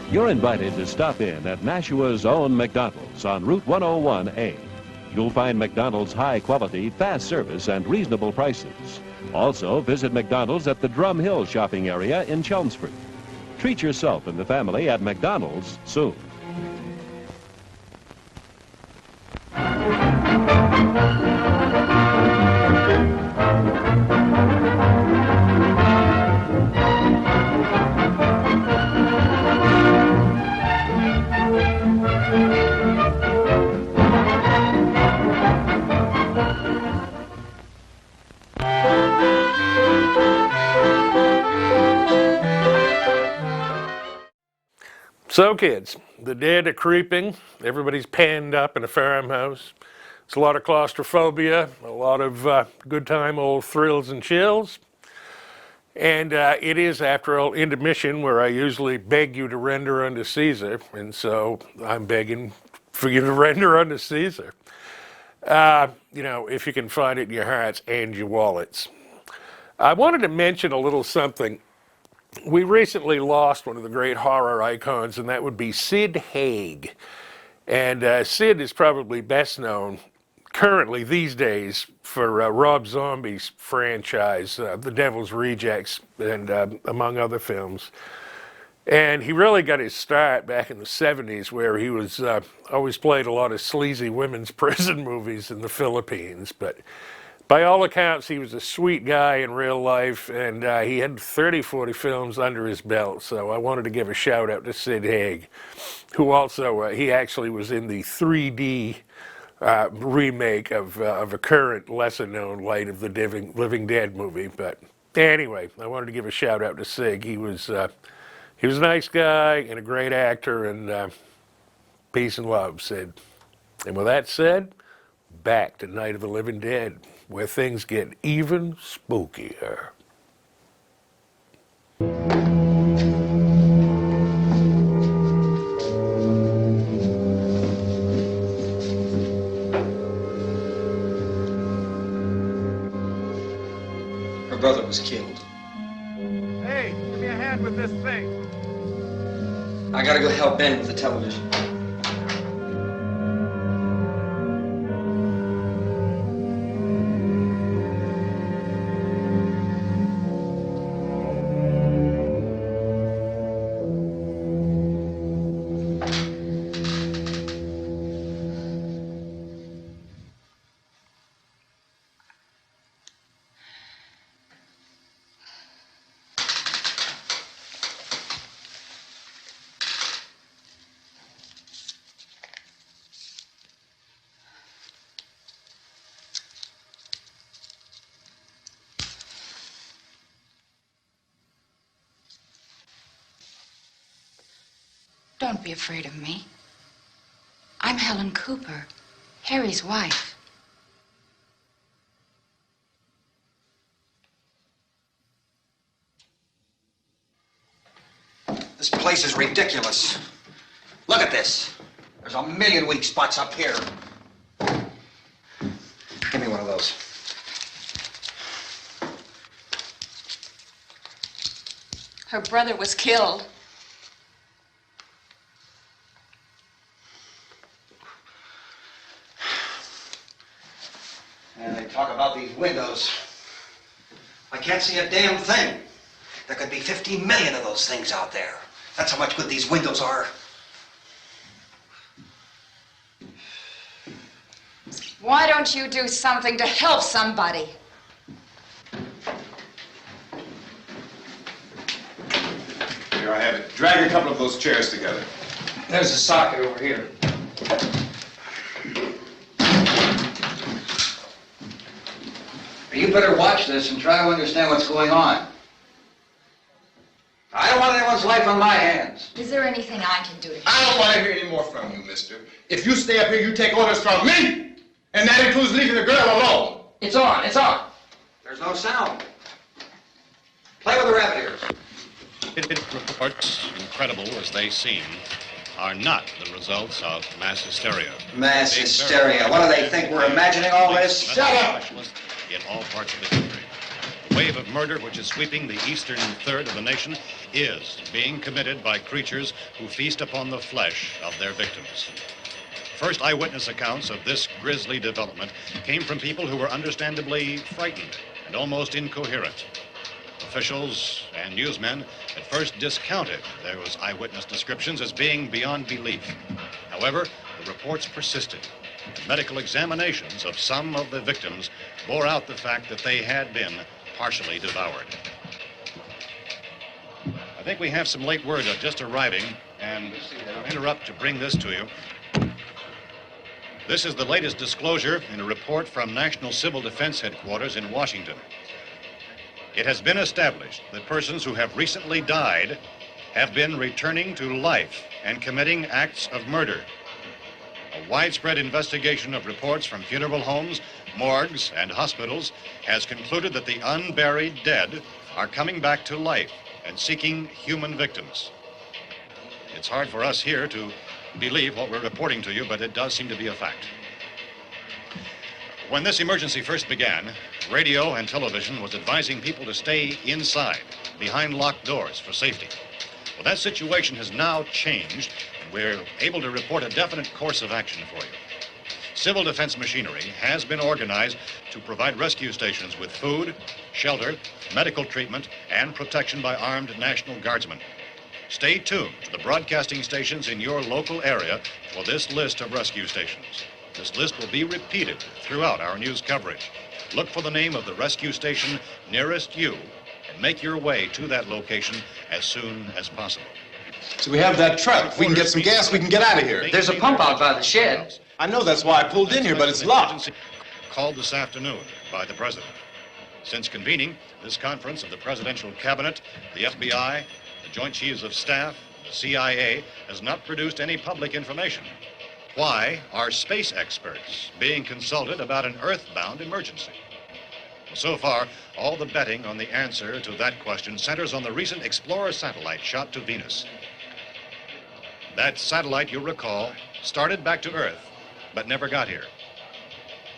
You're invited to stop in at Nashua's own McDonald's on Route 101A. You'll find McDonald's high quality, fast service, and reasonable prices. Also, visit McDonald's at the Drum Hill shopping area in Chelmsford. Treat yourself and the family at McDonald's soon. So kids, the dead are creeping. Everybody's penned up in a farmhouse. It's a lot of claustrophobia, a lot of good time, old thrills and chills. And it is, after all, intermission where I usually beg you to render unto Caesar. And so I'm begging for you to render unto Caesar. You know, if you can find it in your hearts and your wallets. I wanted to mention a little something. We recently lost one of the great horror icons, and that would be Sid Haig. And Sid is probably best known currently these days for Rob Zombie's franchise, The Devil's Rejects, and among other films. And he really got his start back in the 70s, where he was always played a lot of sleazy women's prison movies in the Philippines. But by all accounts, he was a sweet guy in real life, and he had 30, 40 films under his belt. So I wanted to give a shout out to Sid Haig, who also, he actually was in the 3D remake of a current, lesser-known Light of the Living Dead movie. But anyway, I wanted to give a shout out to Sid. He was a nice guy and a great actor, and peace and love, Sid. And with that said, back to Night of the Living Dead, where things get even spookier. Her brother was killed. Hey, give me a hand with this thing. I gotta go help Ben with the television. Don't be afraid of me. I'm Helen Cooper, Harry's wife. This place is ridiculous. Look at this. There's a million weak spots up here. Give me one of those. Her brother was killed. And they talk about these windows. I can't see a damn thing. There could be 50 million of those things out there. That's how much good these windows are. Why don't you do something to help somebody? Here I have it. Drag a couple of those chairs together. There's a socket over here. You better watch this and try to understand what's going on. I don't want anyone's life on my hands. Is there anything I can do to help? I don't want to hear any more from you, mister. If you stay up here, you take orders from me. And that includes leaving the girl alone. It's on, it's on. There's no sound. Play with the rabbit ears. Reports, incredible as they seem, are not the results of mass hysteria. Mass hysteria. What do they think? We're imagining all this? Shut up! In all parts of the country. The wave of murder which is sweeping the eastern third of the nation is being committed by creatures who feast upon the flesh of their victims. First eyewitness accounts of this grisly development came from people who were understandably frightened and almost incoherent. Officials and newsmen at first discounted those eyewitness descriptions as being beyond belief. However, the reports persisted. Medical examinations of some of the victims bore out the fact that they had been partially devoured. I think we have some late word just arriving, and I'll interrupt to bring this to you. This is the latest disclosure in a report from National Civil Defense Headquarters in Washington. It has been established that persons who have recently died have been returning to life and committing acts of murder. A widespread investigation of reports from funeral homes, morgues, and hospitals has concluded that the unburied dead are coming back to life and seeking human victims. It's hard for us here to believe what we're reporting to you, but it does seem to be a fact. When this emergency first began, radio and television was advising people to stay inside, behind locked doors for safety. Well, that situation has now changed, and we're able to report a definite course of action for you. Civil defense machinery has been organized to provide rescue stations with food, shelter, medical treatment, and protection by armed National Guardsmen. Stay tuned to the broadcasting stations in your local area for this list of rescue stations. This list will be repeated throughout our news coverage. Look for the name of the rescue station nearest you and make your way to that location as soon as possible. So we have that truck. If we can get some gas, we can get out of here. There's a pump out by the shed. I know, that's why I pulled in here, but it's locked. Called this afternoon by the President. Since convening this conference of the Presidential Cabinet, the FBI, the Joint Chiefs of Staff, the CIA has not produced any public information. Why are space experts being consulted about an earthbound emergency? So far, all the betting on the answer to that question centers on the recent Explorer satellite shot to Venus. That satellite, you'll recall, started back to Earth, but never got here.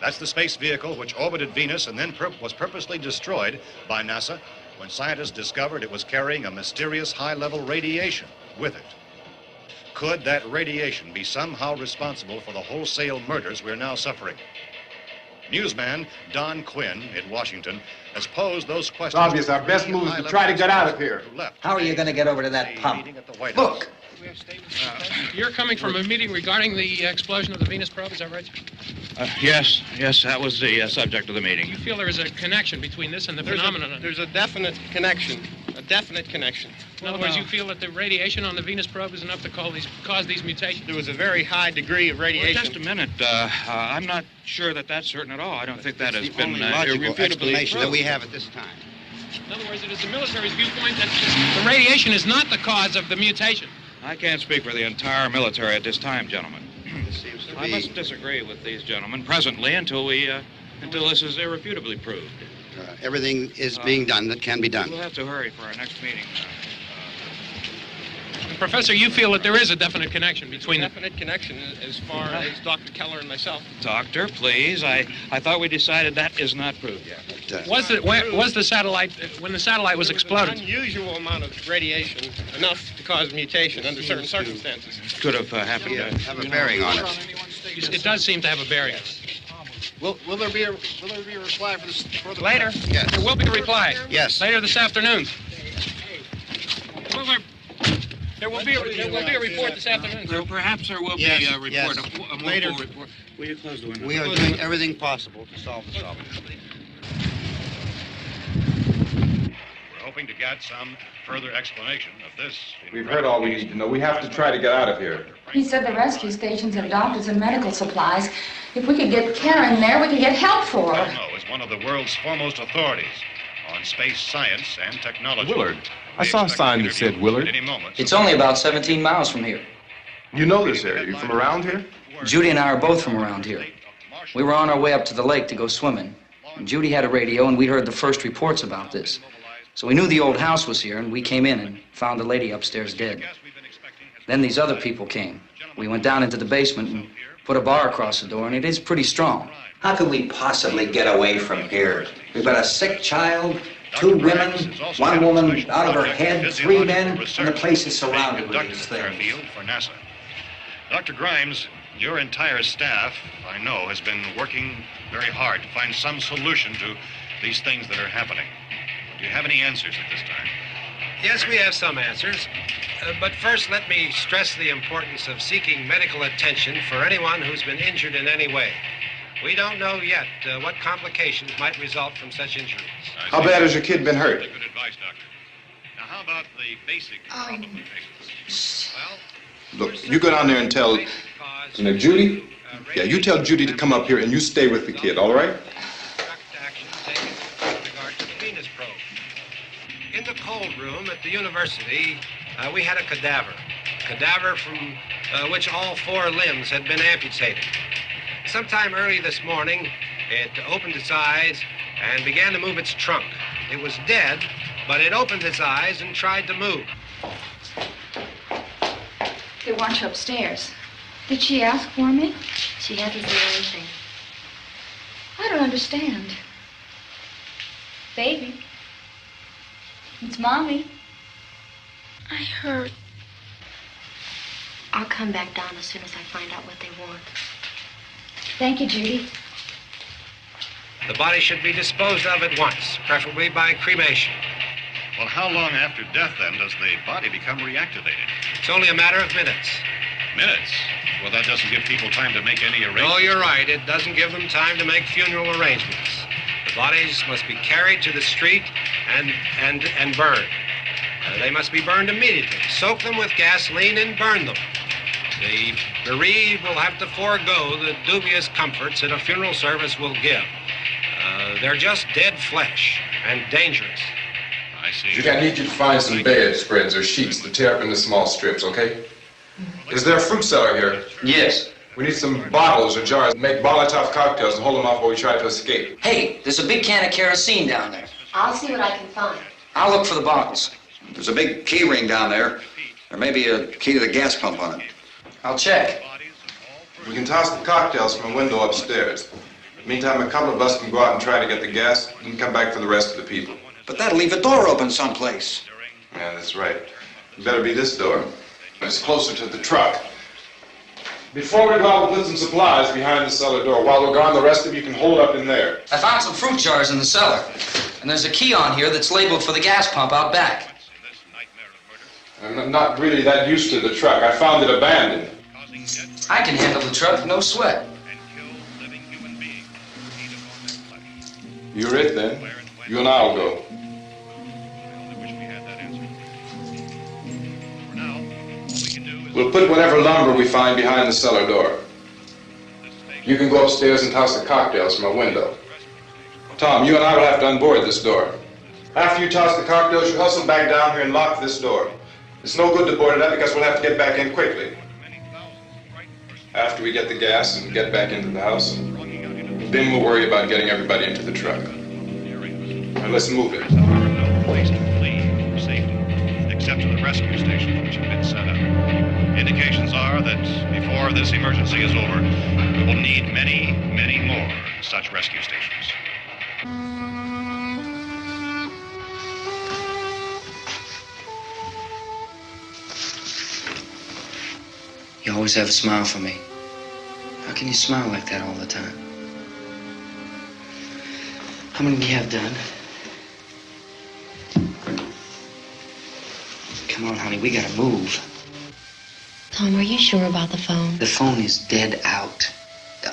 That's the space vehicle which orbited Venus and then was purposely destroyed by NASA when scientists discovered it was carrying a mysterious high-level radiation with it. Could that radiation be somehow responsible for the wholesale murders we're now suffering? Newsman Don Quinn in Washington has posed those questions. It's obvious our best move is to try to get out of here. How are you going to get over to that pump? Look! You're coming from a meeting regarding the explosion of the Venus probe, is that right? Yes, that was the subject of the meeting. You feel there is a connection between this and the phenomenon? There's a definite connection. A definite connection. In other words, you feel that the radiation on the Venus probe is enough to cause these mutations? There was a very high degree of radiation. Well, just a minute. I'm not sure that that's certain at all. I don't think that has been logical irrefutably explanation that we have at this time. In other words, it is the military's viewpoint that the radiation is not the cause of the mutation. I can't speak for the entire military at this time, gentlemen. This seems to I be... must disagree with these gentlemen presently until this is irrefutably proved. everything is being done that can be done. We'll have to hurry for our next meeting. Professor, you feel that there is a definite connection between definite connection as far as Dr. Keller and myself. Doctor, please. I thought we decided that is not proved yet. Was the satellite, when the satellite was exploded? An unusual amount of radiation, enough to cause mutation under certain circumstances. Could have happened. Have a bearing on it. It does seem to have a bearing. Will there be a reply for the later? Yes. There will be a reply. Yes. Later this afternoon. There will be a report this afternoon. Perhaps there will be a report. Yes. A Later. report. Will you close the window? We are doing everything possible to solve the problem. We're hoping to get some further explanation of this. We've heard all we need to know. We have to try to get out of here. He said the rescue stations have doctors and medical supplies. If we could get care in there, we could get help for her. Elmo is one of the world's foremost authorities on space science and technology. Willard. I saw a sign that said Willard. It's only about 17 miles from here. You know this area. You from around here? Judy and I are both from around here. We were on our way up to the lake to go swimming. And Judy had a radio, and we heard the first reports about this. So we knew the old house was here, and we came in and found the lady upstairs dead. Then these other people came. We went down into the basement and put a bar across the door, and it is pretty strong. How could we possibly get away from here? We've got a sick child, 2 women, 1 woman out of her head, 3 men, and the place is surrounded with these things. For NASA. Dr. Grimes, your entire staff, I know, has been working very hard to find some solution to these things that are happening. Do you have any answers at this time? Yes, we have some answers. But first, let me stress the importance of seeking medical attention for anyone who's been injured in any way. We don't know yet what complications might result from such injuries. How bad has your kid been hurt? Good advice, Doctor. Now, how about the basic problem of patients? Well, Look, you go down there and tell, Judy? Yeah, you tell Judy to come up here and you stay with the kid, all right? In the cold room at the university, we had a cadaver from which all 4 limbs had been amputated. Sometime early this morning, it opened its eyes and began to move its trunk. It was dead, but it opened its eyes and tried to move. They want you upstairs. Did she ask for me? She hasn't said anything. I don't understand. Baby. It's Mommy. I heard. I'll come back down as soon as I find out what they want. Thank you, Judy. The body should be disposed of at once, preferably by cremation. Well, how long after death, then, does the body become reactivated? It's only a matter of minutes. Minutes? Well, that doesn't give people time to make any arrangements. Oh, you're right. It doesn't give them time to make funeral arrangements. The bodies must be carried to the street and burned. They must be burned immediately. Soak them with gasoline and burn them. The bereaved will have to forego the dubious comforts that a funeral service will give. They're just dead flesh and dangerous. I see. Judy, I need you to find some bedspreads or sheets to tear up into small strips, okay? Is there a fruit cellar here? Yes. We need some bottles or jars to make Molotov cocktails and hold them off while we try to escape. Hey, there's a big can of kerosene down there. I'll see what I can find. I'll look for the bottles. There's a big key ring down there. There may be a key to the gas pump on it. I'll check. We can toss the cocktails from a window upstairs. Meantime, a couple of us can go out and try to get the gas and come back for the rest of the people. But that'll leave a door open someplace. Yeah, that's right. It better be this door. It's closer to the truck. Before we go out, we'll put some supplies behind the cellar door. While we're gone, the rest of you can hold up in there. I found some fruit jars in the cellar. And there's a key on here that's labeled for the gas pump out back. I'm not really that used to the truck. I found it abandoned. I can handle the truck, no sweat. You're it, then. You and I'll go. We'll put whatever lumber we find behind the cellar door. You can go upstairs and toss the cocktails from a window. Tom, you and I will have to unboard this door. After you toss the cocktails, you hustle back down here and lock this door. It's no good to board it up because we'll have to get back in quickly. After we get the gas and get back into the house, then we'll worry about getting everybody into the truck. Now let's move it. No place to flee for safety, except to the rescue stations which have been set up. Indications are that before this emergency is over, we will need many, many more such rescue stations. You always have a smile for me. How can you smile like that all the time? How many do you have done? Come on, honey, we gotta move. Tom, are you sure about the phone? The phone is dead out.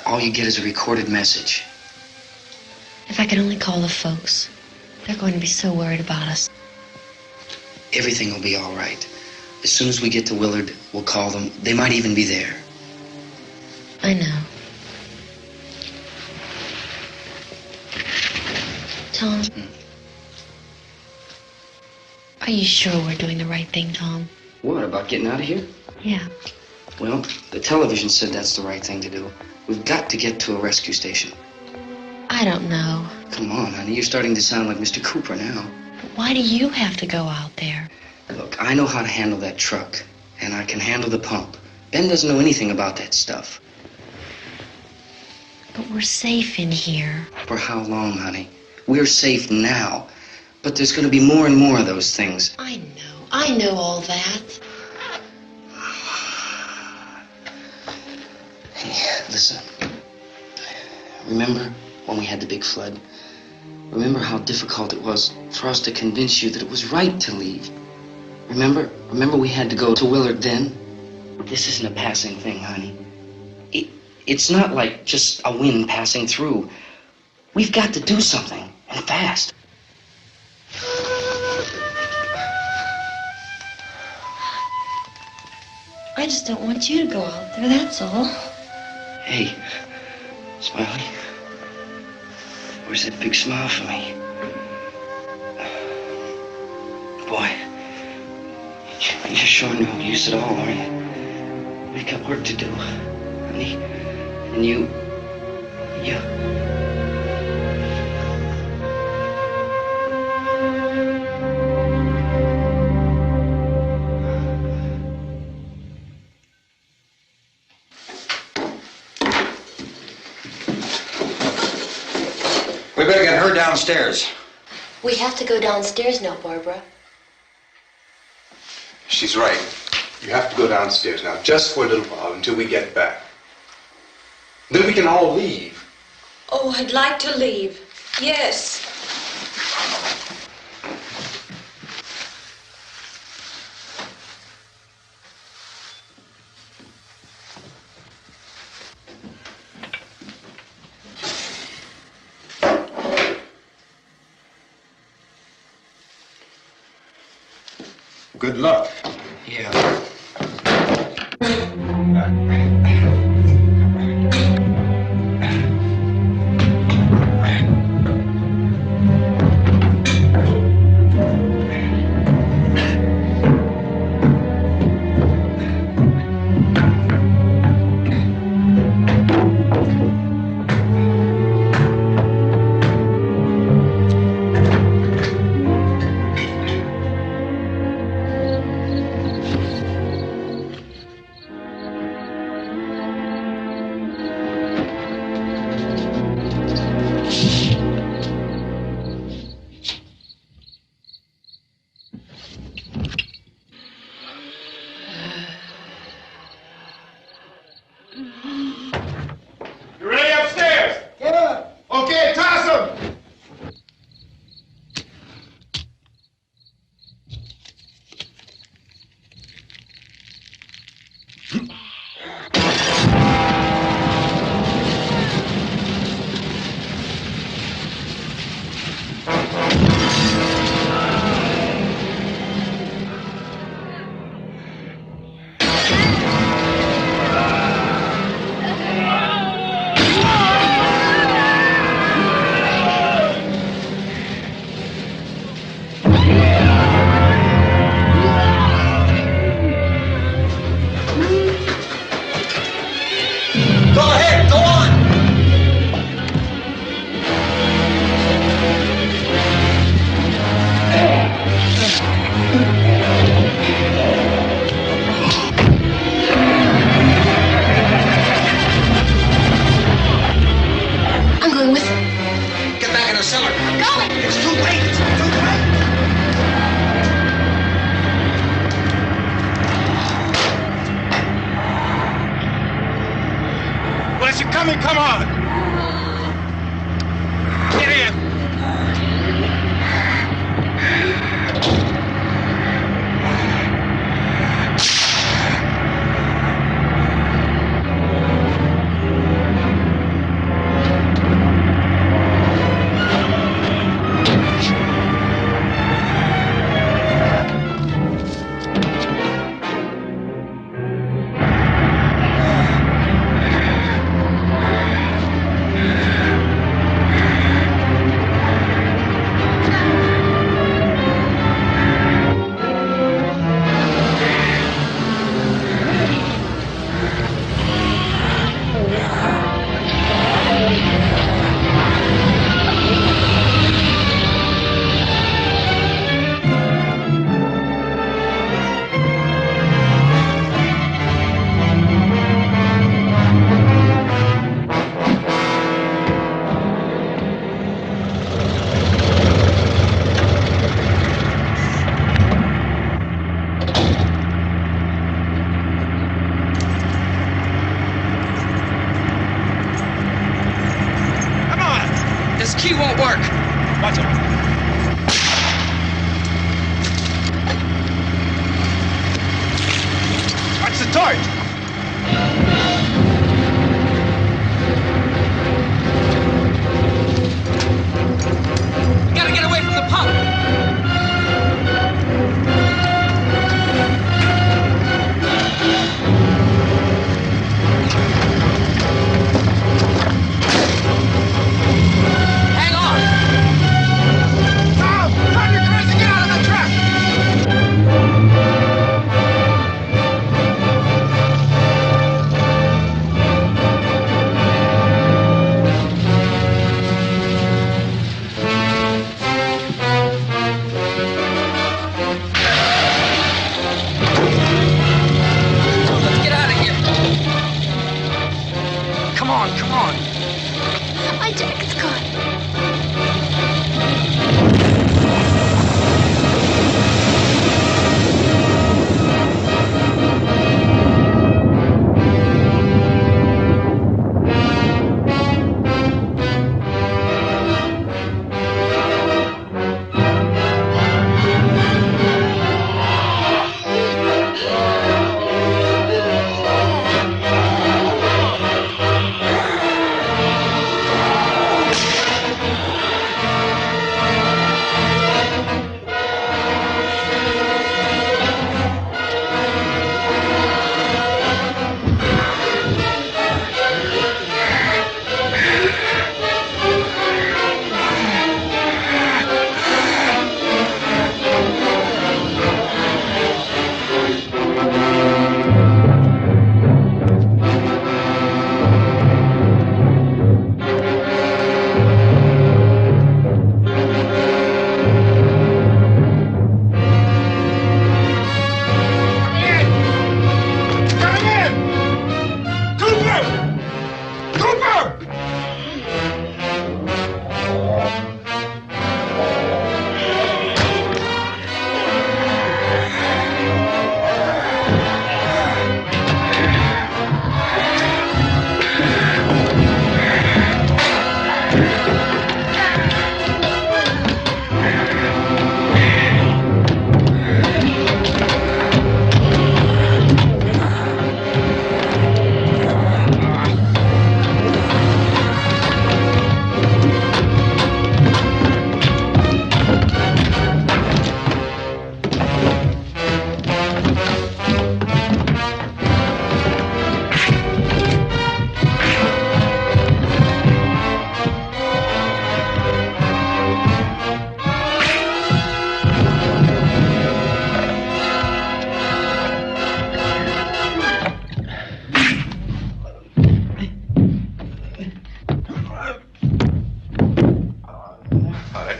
All you get is a recorded message. If I could only call the folks. They're going to be so worried about us. Everything will be all right. As soon as we get to Willard, we'll call them. They might even be there. I know. Tom? Are you sure we're doing the right thing, Tom? What, about getting out of here? Yeah. Well, the television said that's the right thing to do. We've got to get to a rescue station. I don't know. Come on, honey, you're starting to sound like Mr. Cooper now. But why do you have to go out there? Look, I know how to handle that truck, and I can handle the pump. Ben doesn't know anything about that stuff. But we're safe in here. For how long, honey? We're safe now. But there's going to be more and more of those things. I know all that. Hey, listen. Remember when we had the big flood? Remember how difficult it was for us to convince you that it was right to leave? Remember we had to go to Willard then? This isn't a passing thing, honey. It's not like just a wind passing through. We've got to do something, and fast. I just don't want you to go out there, that's all. Hey, Smiley. Where's that big smile for me? Boy, You're sure no use at all, are you? We got work to do, honey. And you... We better get her downstairs. We have to go downstairs now, Barbara. She's right. You have to go downstairs now, just for a little while, until we get back. Then we can all leave. Oh, I'd like to leave. Yes. Good luck. Yeah. You ready upstairs? Yeah. Okay, toss him. Go ahead, go on. I'm going with him. Get back in the cellar. I'm going. It's too late. It's too late. Unless you're coming, come on. Get in. This key won't work. Watch it. Watch the torch. We gotta get away from the pump. Hang on. Tom, turn your crazy, get out of the truck. jacket's gone.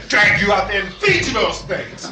Drag you out there and feed you those things.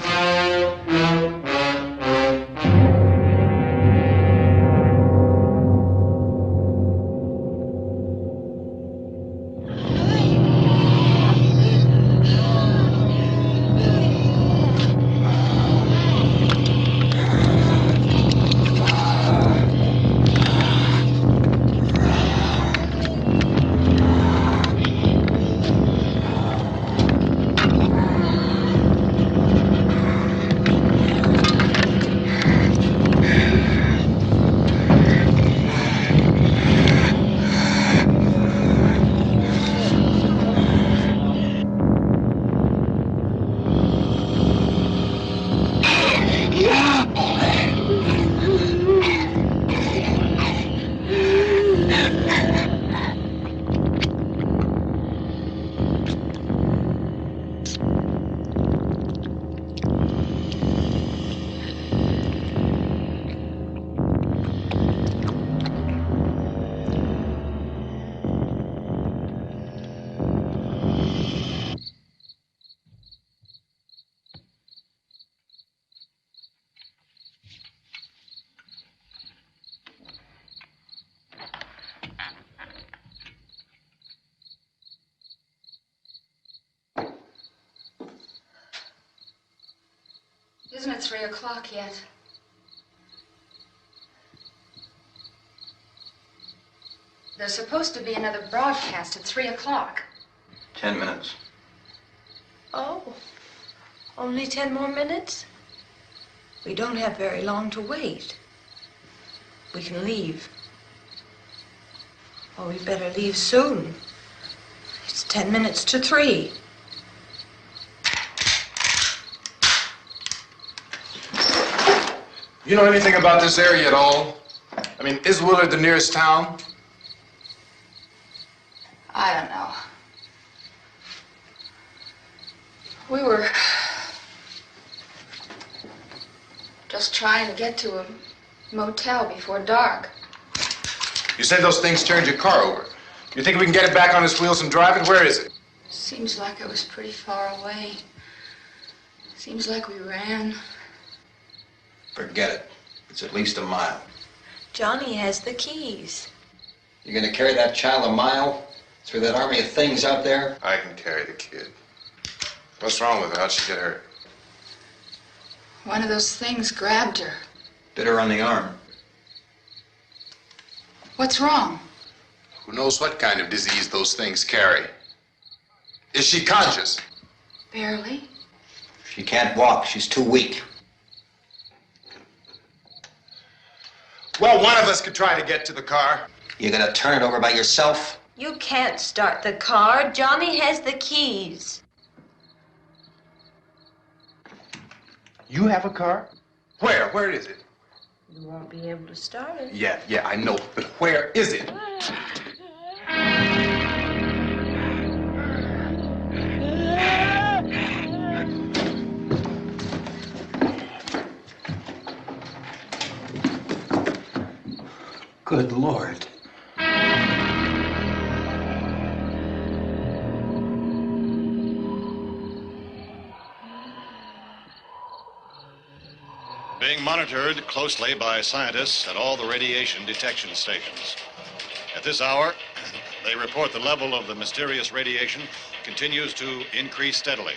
Isn't it 3 o'clock yet? There's supposed to be another broadcast at 3 o'clock. 10 minutes. Oh, only 10 more minutes? We don't have very long to wait. We can leave. Oh, we better leave soon. It's 10 minutes to 3. You know anything about this area at all? I mean, is Willard the nearest town? I don't know. We were just trying to get to a motel before dark. You said those things turned your car over. You think we can get it back on its wheels and drive it? Where is it? Seems like it was pretty far away. Seems like we ran. Forget it. It's at least a mile. Johnny has the keys. You're gonna carry that child a mile? Through that army of things out there? I can carry the kid. What's wrong with her? How'd she get hurt? One of those things grabbed her. Bit her on the arm. What's wrong? Who knows what kind of disease those things carry? Is she conscious? Barely. She can't walk. She's too weak. Well, one of us could try to get to the car. You gonna turn it over by yourself? You can't start the car. Johnny has the keys. You have a car? Where? Where is it? You won't be able to start it. Yeah, I know, but where is it? Good Lord. Being monitored closely by scientists at all the radiation detection stations. At this hour, they report the level of the mysterious radiation continues to increase steadily.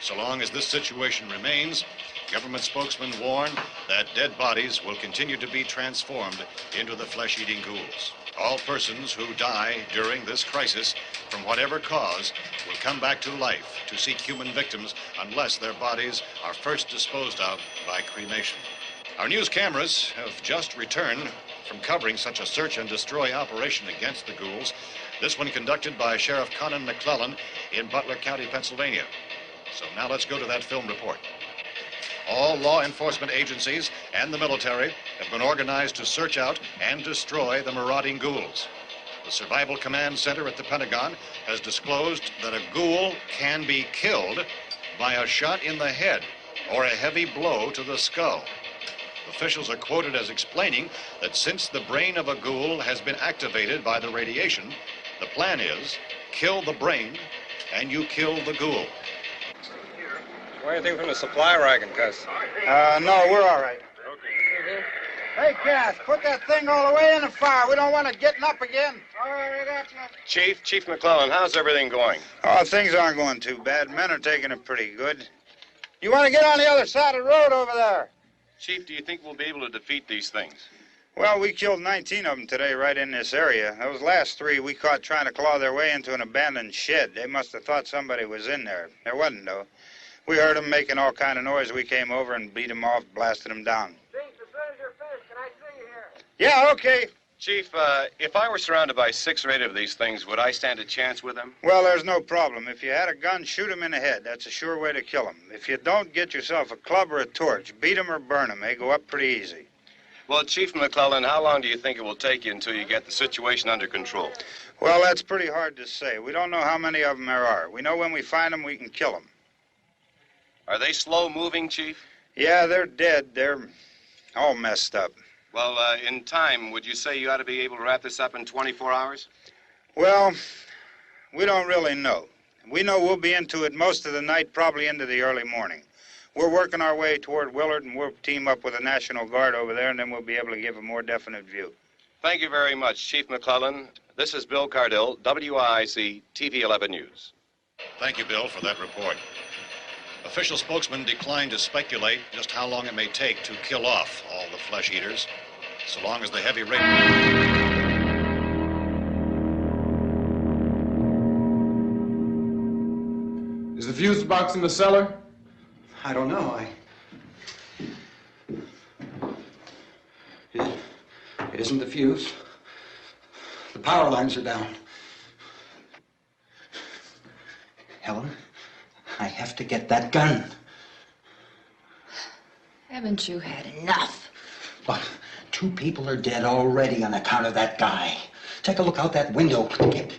So long as this situation remains, government spokesmen warn that dead bodies will continue to be transformed into the flesh-eating ghouls. All persons who die during this crisis, from whatever cause, will come back to life to seek human victims unless their bodies are first disposed of by cremation. Our news cameras have just returned from covering such a search and destroy operation against the ghouls, this one conducted by Sheriff Conan McClellan in Butler County, Pennsylvania. So now let's go to that film report. All law enforcement agencies and the military have been organized to search out and destroy the marauding ghouls. The Survival Command Center at the Pentagon has disclosed that a ghoul can be killed by a shot in the head or a heavy blow to the skull. Officials are quoted as explaining that since the brain of a ghoul has been activated by the radiation, the plan is kill the brain and you kill the ghoul. Anything from the supply wagon, Cuz? No, we're all right. Okay. Hey, Cass, put that thing all the way in the fire. We don't want it getting up again. All right, I got you. Chief McClellan, how's everything going? Oh, things aren't going too bad. Men are taking it pretty good. You want to get on the other side of the road over there? Chief, do you think we'll be able to defeat these things? Well, we killed 19 of them today right in this area. Those last 3 we caught trying to claw their way into an abandoned shed. They must have thought somebody was in there. There wasn't, though. We heard them making all kind of noise. We came over and beat them off, blasted them down. Chief, as soon as you're finished, can I see you here? Yeah, okay. Chief, if I were surrounded by 6 or 8 of these things, would I stand a chance with them? Well, there's no problem. If you had a gun, shoot them in the head. That's a sure way to kill them. If you don't, get yourself a club or a torch. Beat them or burn them. They go up pretty easy. Well, Chief McClellan, how long do you think it will take you until you get the situation under control? Well, that's pretty hard to say. We don't know how many of them there are. We know when we find them, we can kill them. Are they slow-moving, Chief? Yeah, they're dead. They're all messed up. Well, in time, would you say you ought to be able to wrap this up in 24 hours? Well, we don't really know. We know we'll be into it most of the night, probably into the early morning. We're working our way toward Willard, and we'll team up with the National Guard over there, and then we'll be able to give a more definite view. Thank you very much, Chief McClellan. This is Bill Cardill, WIC TV 11 News. Thank you, Bill, for that report. Official spokesmen declined to speculate just how long it may take to kill off all the flesh eaters, so long as the heavy rain... Is the fuse box in the cellar? I don't know. It isn't the fuse. The power lines are down. Helen, I have to get that gun. Haven't you had enough? Look, 2 people are dead already on account of that guy. Take a look out that window. Get...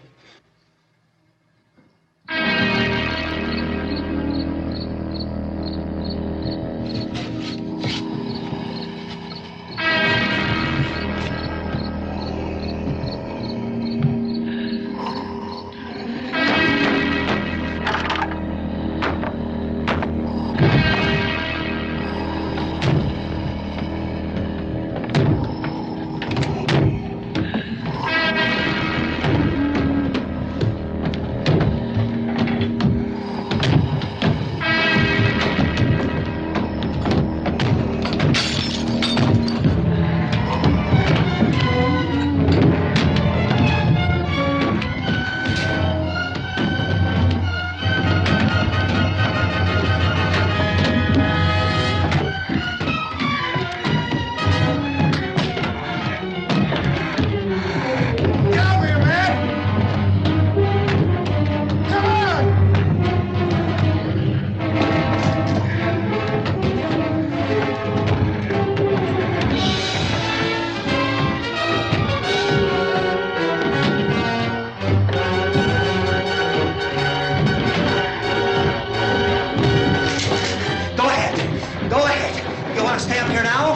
down here now.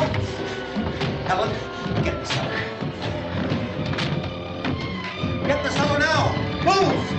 Helen, get the cellar. Get the cellar now. Move!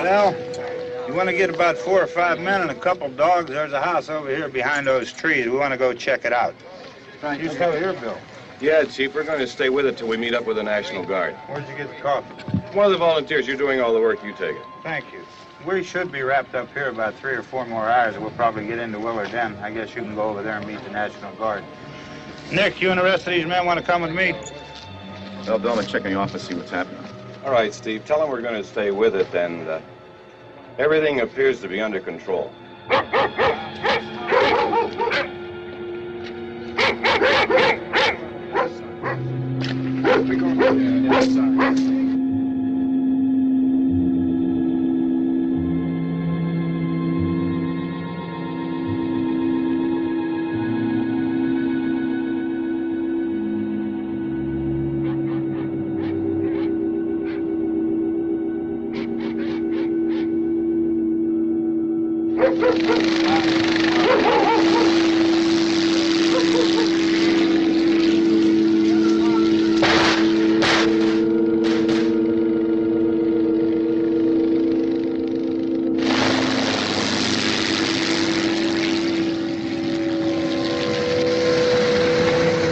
Well, you want to get about 4 or 5 men and a couple dogs, there's a house over here behind those trees. We want to go check it out. Right. You still here, Bill? Yeah, Chief, we're going to stay with it till we meet up with the National Guard. Where'd you get the coffee? One of the volunteers, you're doing all the work, you take it. Thank you. We should be wrapped up here about 3 or 4 more hours, and we'll probably get into Willard then. I guess you can go over there and meet the National Guard. Nick, you and the rest of these men want to come with me? Well, Bill, I'm check in the office, see what's happening. All right, Steve, tell them we're going to stay with it, and everything appears to be under control.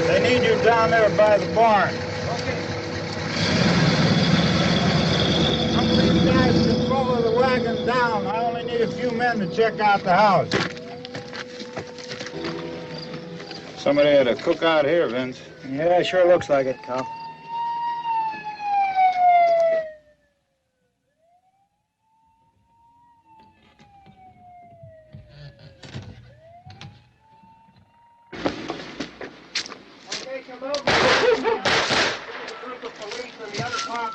They need you down there by the barn. Some of these guys can follow the wagon down. I only need a few men to check out the house. Somebody had a cookout here, Vince. Yeah, sure looks like it, Cal. Okay, come over. There's a group of police in the other part.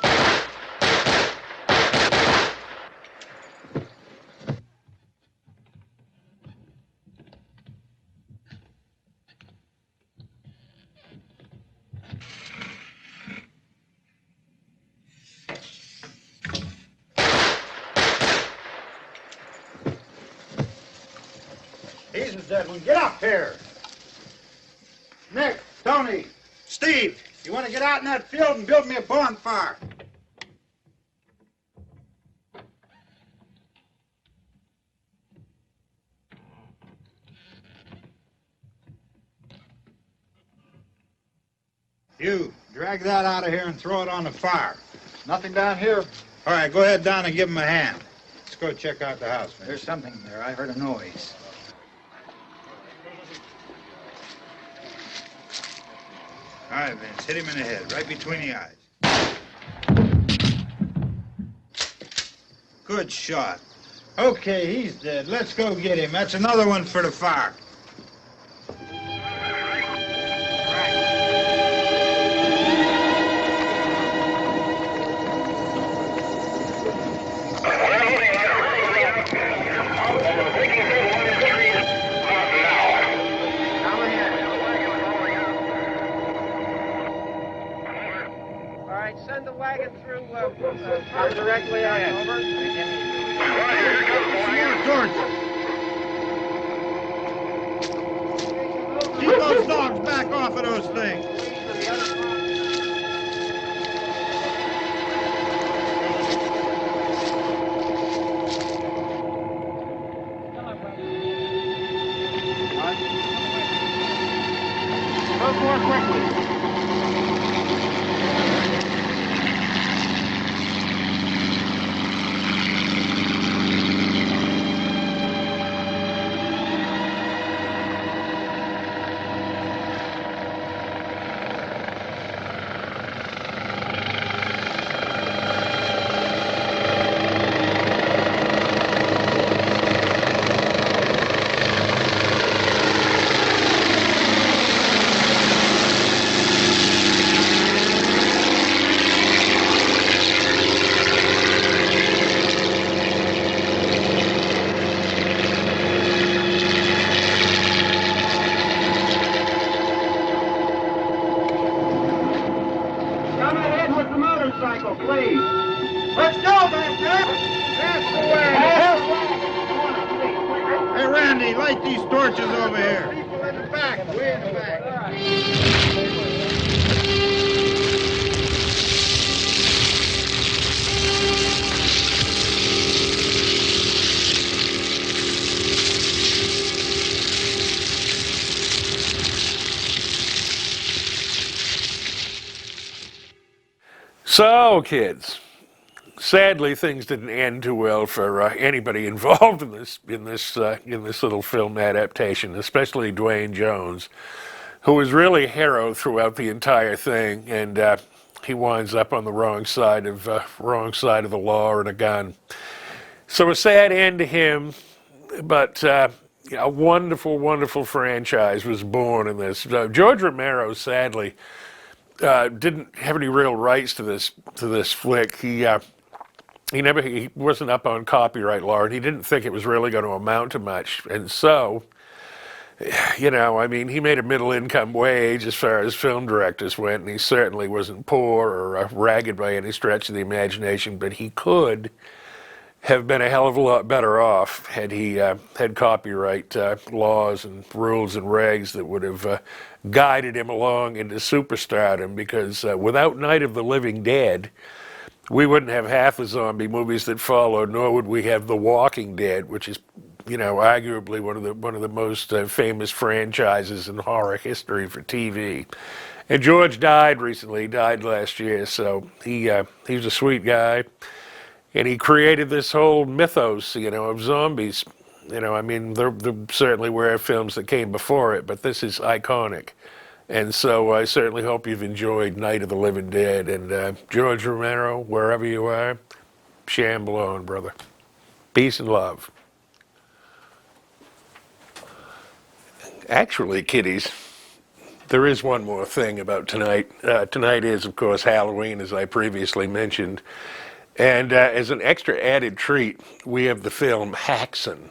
He's a dead one. Get up here. Nick, Tony, Steve, you want to get out in that field and build me a bonfire? You, drag that out of here and throw it on the fire. Nothing down here. All right, go ahead down and give him a hand. Let's go check out the house. Vince. There's something there. I heard a noise. All right, Vince, hit him in the head, right between the eyes. Good shot. Okay, he's dead. Let's go get him. That's another one for the fire. Send the wagon through directly ahead. Over. Keep those dogs back off of those things. Move more quickly. Please. Let's go, back there. That's the way. Hey, Randy, light these torches over here. People in the back. Way in the back. So, kids, sadly, things didn't end too well for anybody involved in this little film adaptation, especially Dwayne Jones, who was really a hero throughout the entire thing, and he winds up on the wrong side of the law and a gun. So a sad end to him, but a wonderful, wonderful franchise was born in this. George Romero, sadly, didn't have any real rights to this flick. He wasn't up on copyright law, and he didn't think it was really going to amount to much. And so, he made a middle-income wage as far as film directors went, and he certainly wasn't poor or ragged by any stretch of the imagination, but he could have been a hell of a lot better off had he had copyright laws and rules and regs that would have guided him along into superstardom, because without Night of the Living Dead, we wouldn't have half the zombie movies that followed, nor would we have The Walking Dead, which is, arguably one of the most famous franchises in horror history for TV. And George died recently. He died last year, so he was a sweet guy. And he created this whole mythos, of zombies. There certainly were films that came before it, but this is iconic. And so I certainly hope you've enjoyed Night of the Living Dead. And George Romero, wherever you are, shamble on, brother. Peace and love. Actually, kiddies, there is one more thing about tonight. Tonight is, of course, Halloween, as I previously mentioned. And as an extra added treat, we have the film Haxan.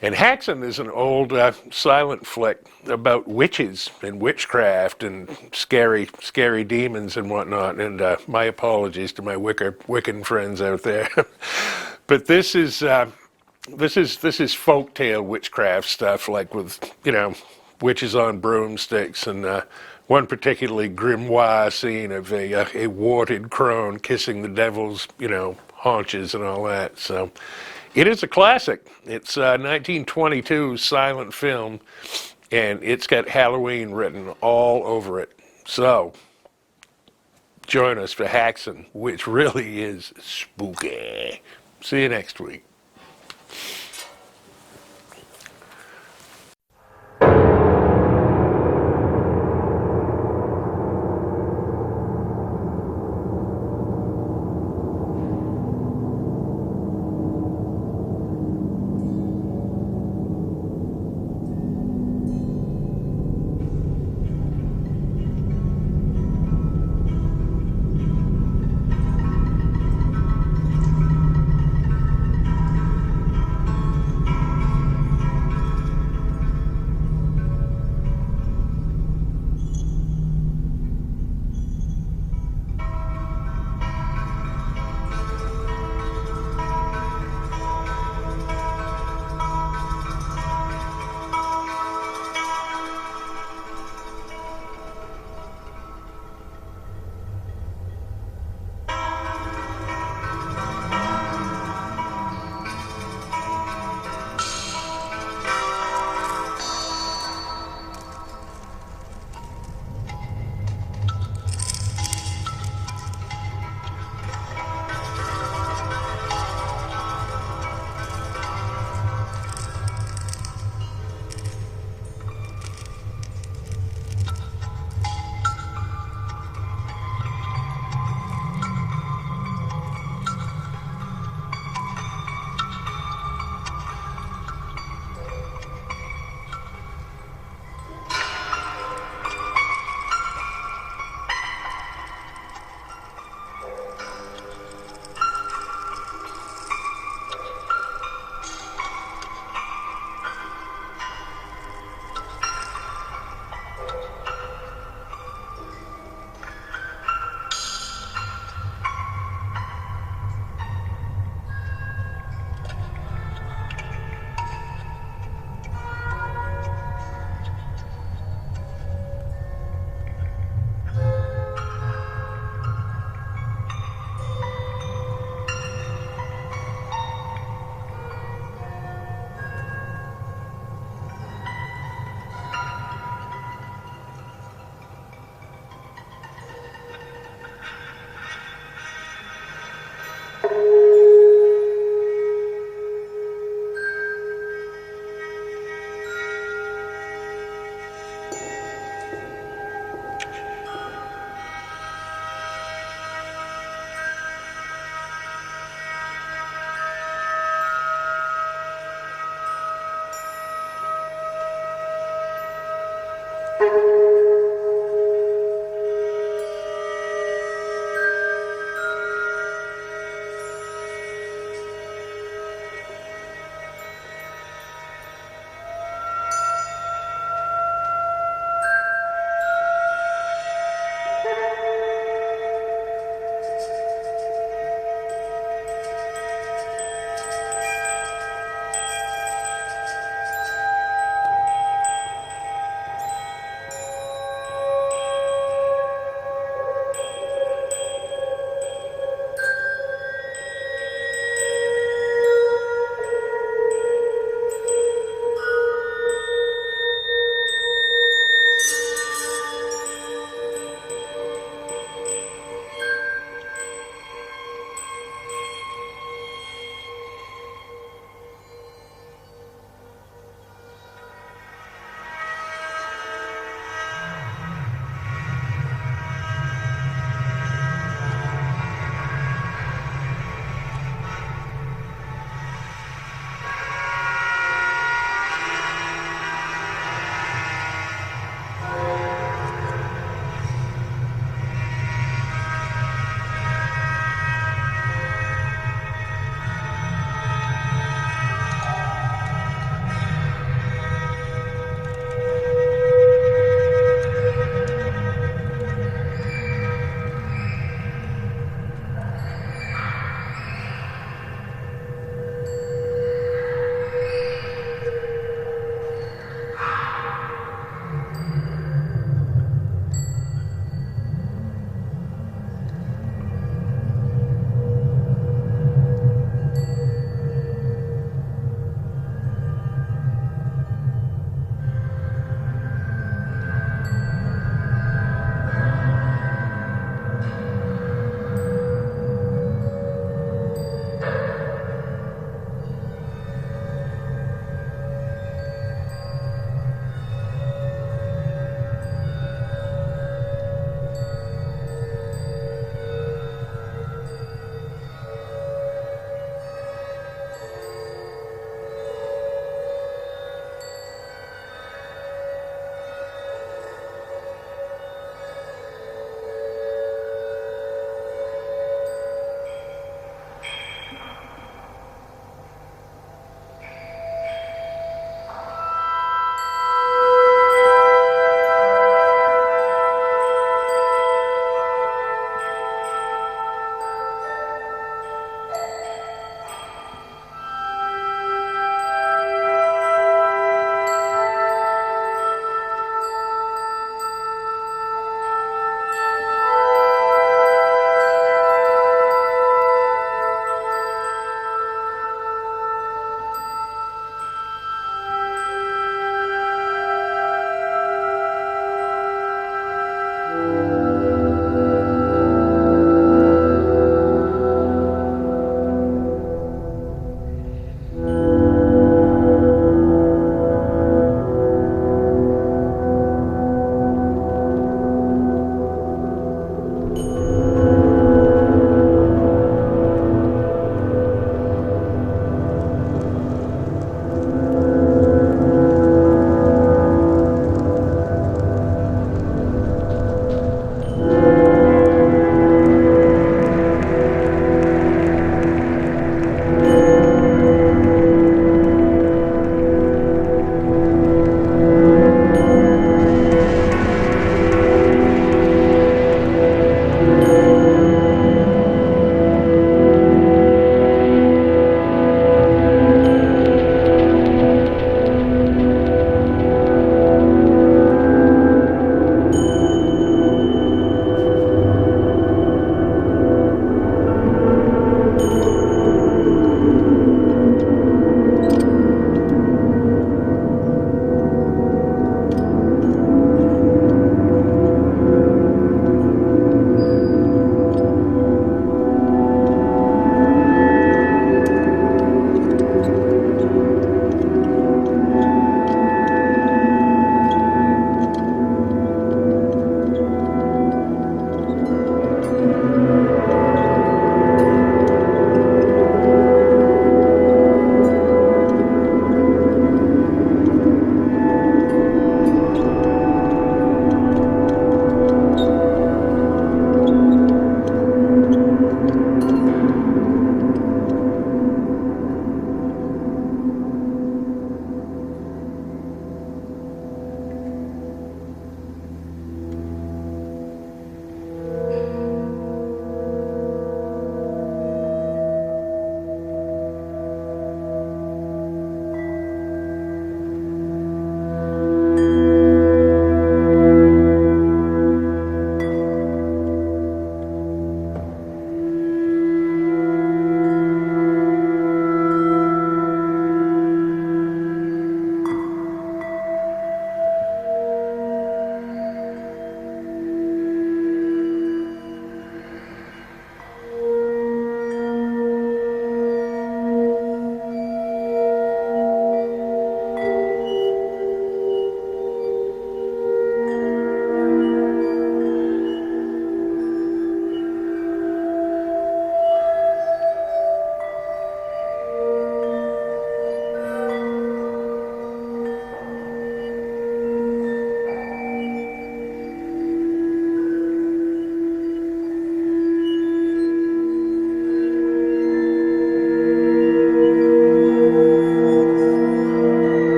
And Haxan is an old silent flick about witches and witchcraft and scary demons and whatnot. And my apologies to my Wiccan friends out there. But this is folktale witchcraft stuff, like with witches on broomsticks, and one particularly grimoire scene of a warted crone kissing the devil's haunches and all that. So it is a classic. It's a 1922 silent film, and it's got Halloween written all over it. So join us for Haxan, which really is spooky. See you next week.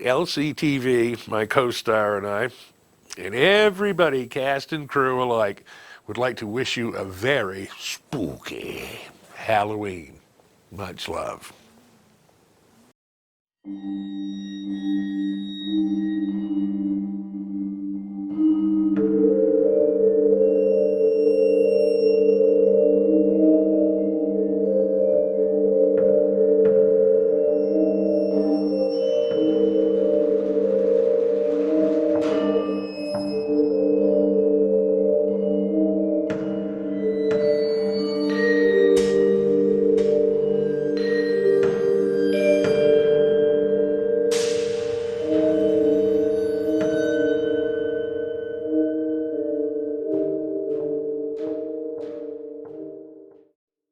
LCTV, my co-star and I, and everybody, cast and crew alike, would like to wish you a very spooky Halloween. Much love.